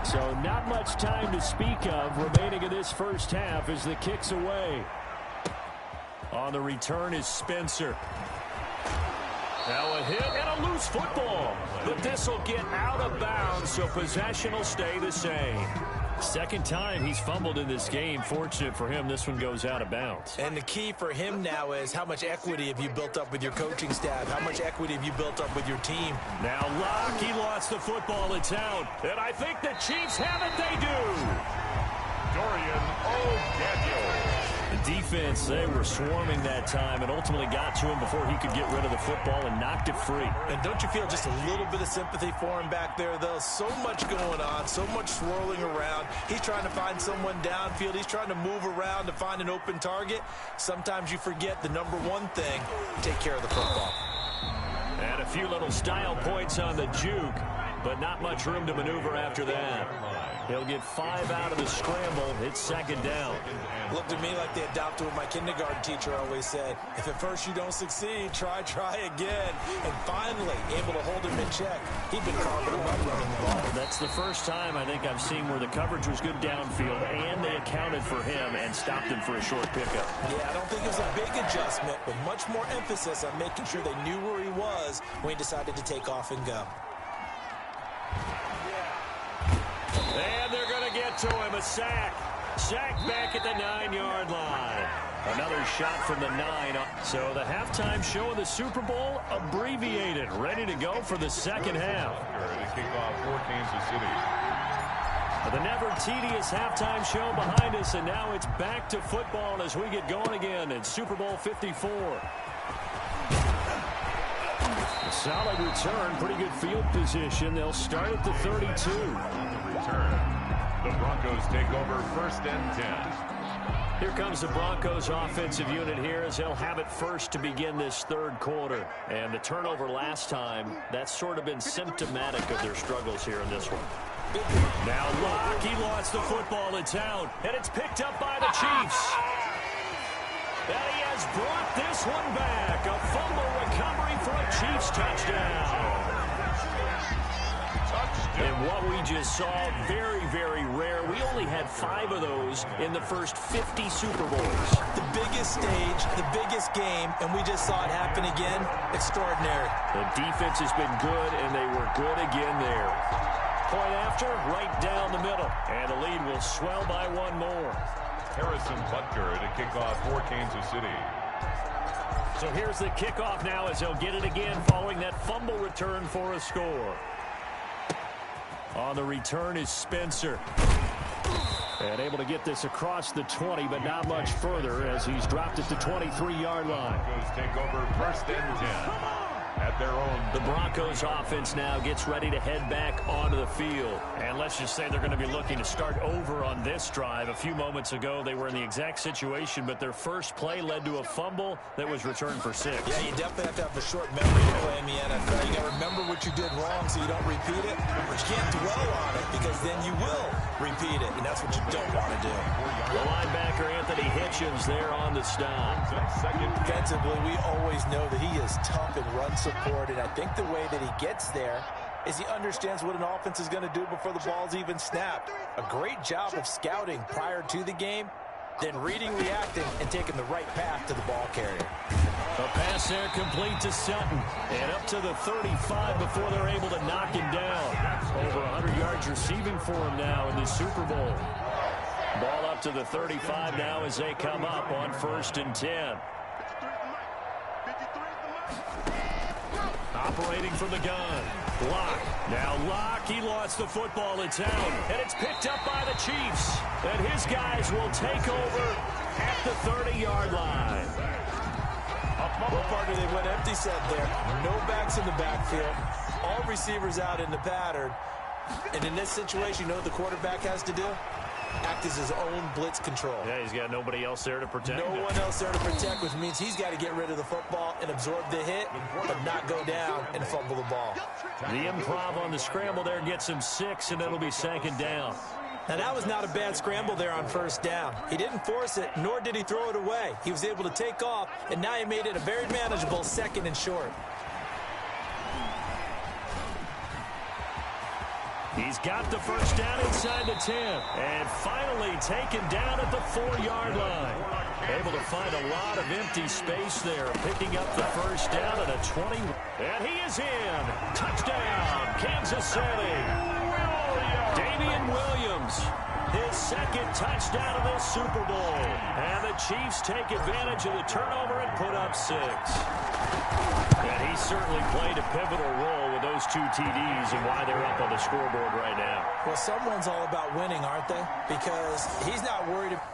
So not much time to speak of remaining in this first half as the kick's away. On the return is Spencer. Now a hit and a loose football. But this will get out of bounds, so possession will stay the same. Second time he's fumbled in this game. Fortunate for him, this one goes out of bounds. And the key for him now is how much equity have you built up with your coaching staff? How much equity have you built up with your team? Now Locke, he lost the football. It's out. And I think the Chiefs have it. They do. Dorian O'Daniel. The defense, they were swarming that time and ultimately got to him before he could get rid of the football and knocked it free. And don't you feel just a little bit of sympathy for him back there, though? So much going on, so much swirling around. He's trying to find someone downfield. He's trying to move around to find an open target. Sometimes you forget the number one thing, take care of the football. And a few little style points on the juke, but not much room to maneuver after that. He'll get 5 out of the scramble. It's second down. Looked to me like they adopted what my kindergarten teacher always said. If at first you don't succeed, try again. And finally, able to hold him in check. He'd been carving him up running the ball. That's the first time I think I've seen where the coverage was good downfield, and they accounted for him and stopped him for a short pickup. Yeah, I don't think it was a big adjustment, but much more emphasis on making sure they knew where he was when he decided to take off and go. And they're going to get to him. A sack. Sack back at the 9-yard line. Another shot from the 9. So the halftime show of the Super Bowl abbreviated. Ready to go for the second half. To kick off for Kansas City. The never tedious halftime show behind us, and now it's back to football as we get going again in Super Bowl 54. A solid return, pretty good field position. They'll start at the 32. On the return, the Broncos take over 1st and 10. Here comes the Broncos offensive unit here as they'll have it first to begin this third quarter. And the turnover last time, that's sort of been symptomatic of their struggles here in this one. Now Locke, he lost the football. It's out, and it's picked up by the Chiefs. And he has brought this one back. A fumble recovery for a Chiefs touchdown. And what we just saw, very, very rare. We only had 5 of those in the first 50 Super Bowls. The biggest stage, the biggest game, and we just saw it happen again. Extraordinary. The defense has been good, and they were good again there. Point after, right down the middle. And the lead will swell by one more. Harrison Butker to kick off for Kansas City. So here's the kickoff now as they'll get it again following that fumble return for a score. On the return is Spencer. And able to get this across the 20, but not much further as he's dropped it to 23-yard line. Broncos take over first and 10 at their own. The Broncos offense now gets ready to head back onto the field. And let's just say they're going to be looking to start over on this drive. A few moments ago, they were in the exact situation, but their first play led to a fumble that was returned for 6. Yeah, you definitely have to have a short memory to play in the NFL. You got to remember what you did wrong so you don't repeat it, but you can't dwell on it because then you will repeat it, and that's what you don't want to do. The linebacker, Anthony Hitchens, there on the stop. Defensively, we always know that he is tough in run support, and I think the way that he gets there is he understands what an offense is going to do before the ball's even snapped. A great job of scouting prior to the game, then reading, reacting, and taking the right path to the ball carrier. A pass there complete to Sutton, and up to the 35 before they're able to knock him down. Over 100 yards receiving for him now in the Super Bowl. Ball up to the 35 now as they come up on 1st and 10. Operating from the gun. Locke. Now Locke, he lost the football. It's out. And it's picked up by the Chiefs. And his guys will take over at the 30-yard line. What partner they went empty set there. No backs in the backfield. All receivers out in the pattern. And in this situation, you know what the quarterback has to do? Act as his own blitz control. Yeah, he's got nobody else there to protect him. No one else there to protect, which means he's got to get rid of the football and absorb the hit, but not go down and fumble the ball. The improv on the scramble there gets him 6, and it'll be 2nd down. Now, that was not a bad scramble there on 1st down. He didn't force it, nor did he throw it away. He was able to take off, and now he made it a very manageable 2nd and short. He's got the 1st down inside the 10. And finally taken down at the 4-yard line. Able to find a lot of empty space there. Picking up the 1st down at a 20. And he is in. Touchdown, Kansas City. Damian Williams. His 2nd touchdown of this Super Bowl. And the Chiefs take advantage of the turnover and put up 6. And he certainly played a pivotal role with those 2 TDs and why they're up on the scoreboard right now. Well, someone's all about winning, aren't they? Because he's not worried about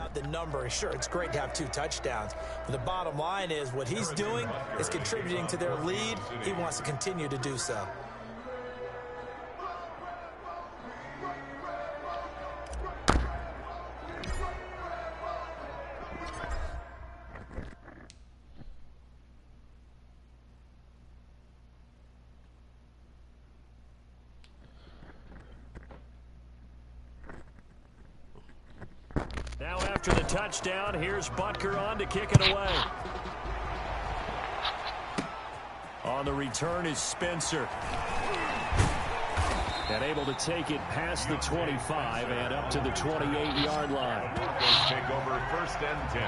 about the number. Sure, it's great to have 2 touchdowns, but the bottom line is what he's doing is contributing to their lead. He wants to continue to do so. Now after the touchdown, here's Butker on to kick it away. On the return is Spencer. And able to take it past the 25 and up to the 28-yard line. Broncos take over 1st and 10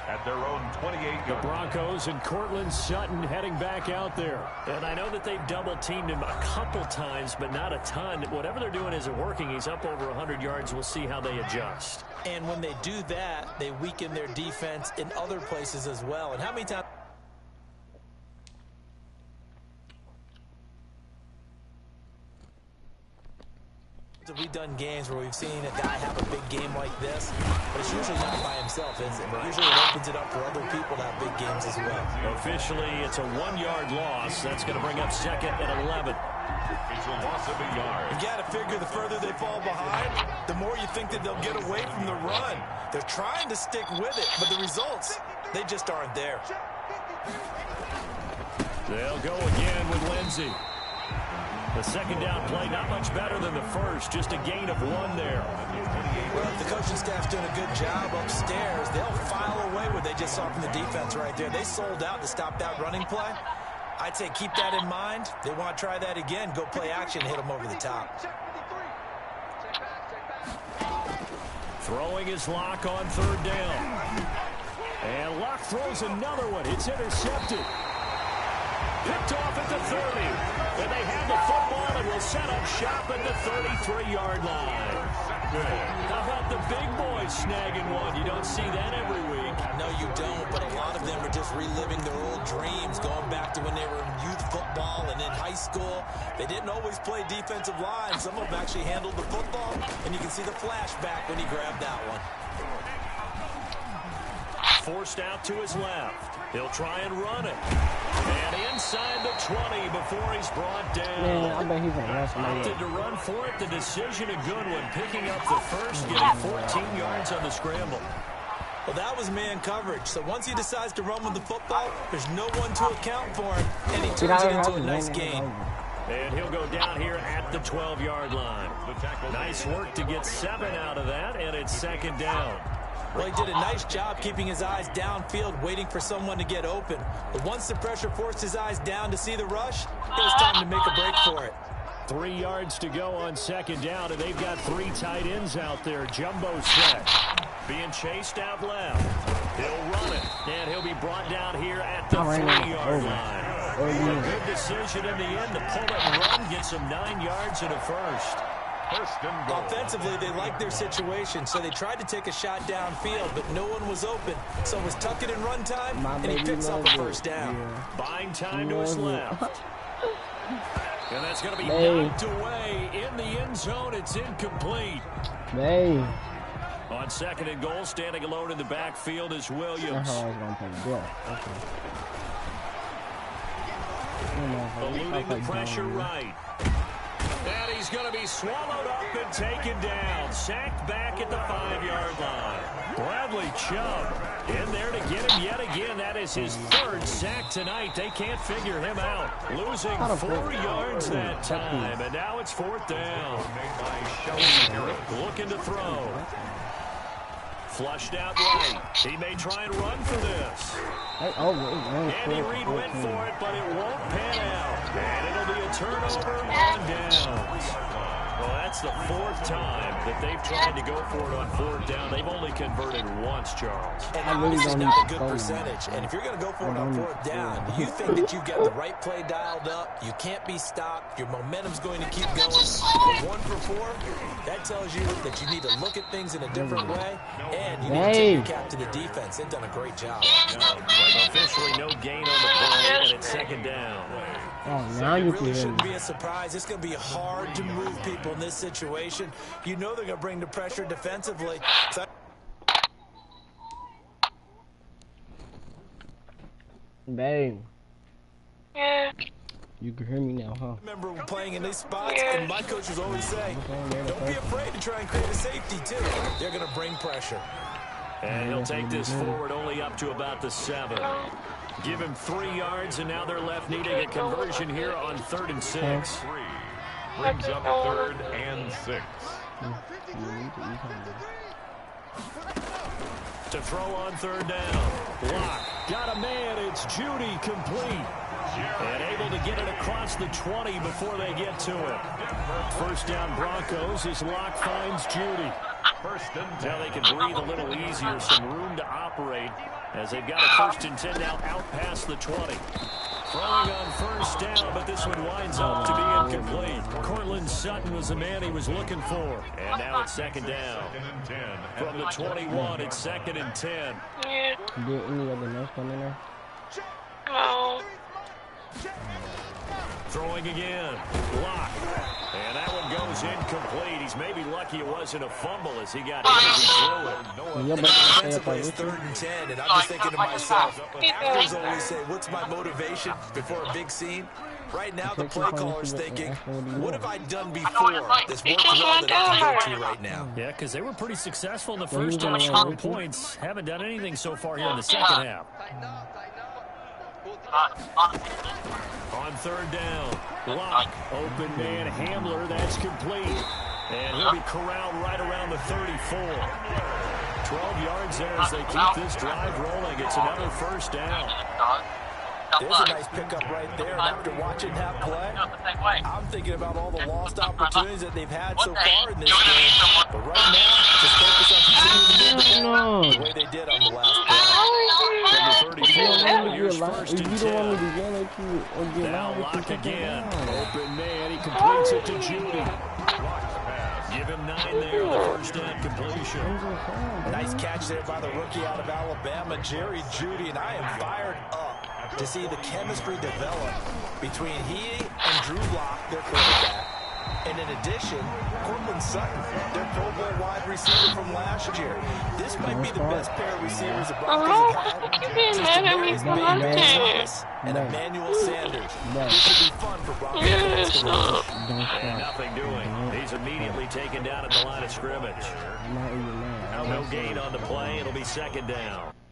at their own 28-yard. The Broncos and Cortland Sutton heading back out there. And I know that they've double-teamed him a couple times, but not a ton. Whatever they're doing isn't working. He's up over 100 yards. We'll see how they adjust. And when they do that, they weaken their defense in other places as well. And how many times have we done games where we've seen a guy have a big game like this, but it's usually not by himself, is it? Usually it opens it up for other people to have big games as well. Officially, it's a 1-yard loss. That's going to bring up 2nd and 11. It's a loss of a yard. You got to figure the further they fall behind, the more you think that they'll get away from the run. They're trying to stick with it, but the results, they just aren't there. They'll go again with Lindsey. The 2nd down play, not much better than the first, just a gain of 1 there. Well, if the coaching staff's doing a good job upstairs, they'll file away what they just saw from the defense right there. They sold out to stop that running play. I'd say keep that in mind. They want to try that again. Go play action, hit them over the top. Throwing his Lock on 3rd down. And Lock throws another one. It's intercepted. Picked off at the 30. And they have the football and will set up shop at the 33-yard line. How about the big boys snagging one? You don't see that every week. No, you don't, but a lot of them are just reliving their old dreams, going back to when they were in youth football and in high school. They didn't always play defensive line. Some of them actually handled the football, and you can see the flashback when he grabbed that one. Forced out to his left. He'll try and run it. And inside the 20 before he's brought down. Man, I bet he's going to rush me. Opted to run for it. The decision a good one. Picking up the first, getting 14 yards on the scramble. Well, that was man coverage. So once he decides to run with the football, there's no one to account for him. And he turns it into a nice gain. And he'll go down here at the 12-yard line. Nice work to get 7 out of that, and it's 2nd down. Well, he did a nice job keeping his eyes downfield, waiting for someone to get open. But once the pressure forced his eyes down to see the rush, it was time to make a break for it. 3 yards to go on 2nd down, and they've got 3 tight ends out there. Jumbo set. Being chased out left. He'll run it, and he'll be brought down here at the 3-yard line. A good decision in the end to pull it and run, get some 9 yards and a first. Offensively, they liked their situation, so they tried to take a shot downfield, but no one was open. So it was tuck it and run time, and he picks up a first down. Buying time to his left. And that's going to be knocked away in the end zone. It's incomplete. On 2nd and goal, standing alone in the backfield is Williams. Eluding the pressure right. And he's going to be swallowed up and taken down. Sacked back at the 5-yard line. Bradley Chubb in there to get him yet again. That is his 3rd sack tonight. They can't figure him out. Losing 4 yards that time. And now it's 4th down. Looking to throw. Flushed out right. He may try and run for this. Andy Reid went for it, but it won't pan out. And it'll be a turnover on downs. Well, that's the 4th time that they've tried to go for it on 4th down. They've only converted once, Charles. And this is not a good percentage. And if you're going to go for it on 4th down, you think that you've got the right play dialed up, you can't be stopped, your momentum's going to keep going. 1 for 4, that tells you that you need to look at things in a different way, and you need to take your cap to the defense. They've done a great job. Officially no gain on the play, and it's 2nd down. Now you it really shouldn't be a surprise. It's going to be hard to move people in this situation. You know they're going to bring the pressure defensively. So Babe. Yeah. You can hear me now, huh? I remember playing in these spots, and my coaches always say, don't be afraid to try and create a safety, too. They're going to bring pressure. And he'll take this forward only up to about the 7. Give him 3 yards, and now they're left needing a conversion here on 3rd and 6. 3 brings up 3rd and 6. To throw on 3rd down. Block. Got a man. It's Judy complete. And able to get it across the 20 before they get to it. 1st down Broncos as Locke finds Judy. 1st and 10. Now they can breathe a little easier, some room to operate as they've got a 1st and 10 now out past the 20. Throwing on 1st down, but this one winds up to be incomplete. Cortland Sutton was the man he was looking for. And now it's 2nd down. From the 21, it's 2nd and 10. Yeah. Did any other notes come in there? No. Throwing again. Block. And that one goes incomplete. He's maybe lucky it wasn't a fumble as he got hit as he threw it. Defensively, it's 3rd and 10, and I'm just thinking to myself, actors always say, what's my motivation before a big scene? Right now, the play caller's thinking, what have I done before that's worked well that I can go to right now? Yeah, because they were pretty successful in the first half, scoring points. Haven't done anything so far here in the second half. On 3rd down, Locke, open man, Hamler, that's complete. And he'll be corralled right around the 34. 12 yards there as they keep this drive rolling. It's another 1st down. There's a nice pickup right there, and after watching that play, I'm thinking about all the lost opportunities that they've had so far in this game. But right now, just focus on continuing to move the way they did on the last play. From the 34, here's 1st and 10. Now Locke again. Open man, he completes it to Judy. Give him 9 there on the 1st down completion. Nice catch there by the rookie out of Alabama, Jerry Judy, and I am fired up to see the chemistry develop between he and Drew Lock, their quarterback. And in addition, Cortland Sutton, their Pro Bowl wide receiver from last year. This might be the best pair of receivers the Broncos have had. And Emmanuel Sanders. This should be fun for Broncos. And nothing doing. He's immediately taken down at the line of scrimmage. No gain on the play. It'll be 2nd down.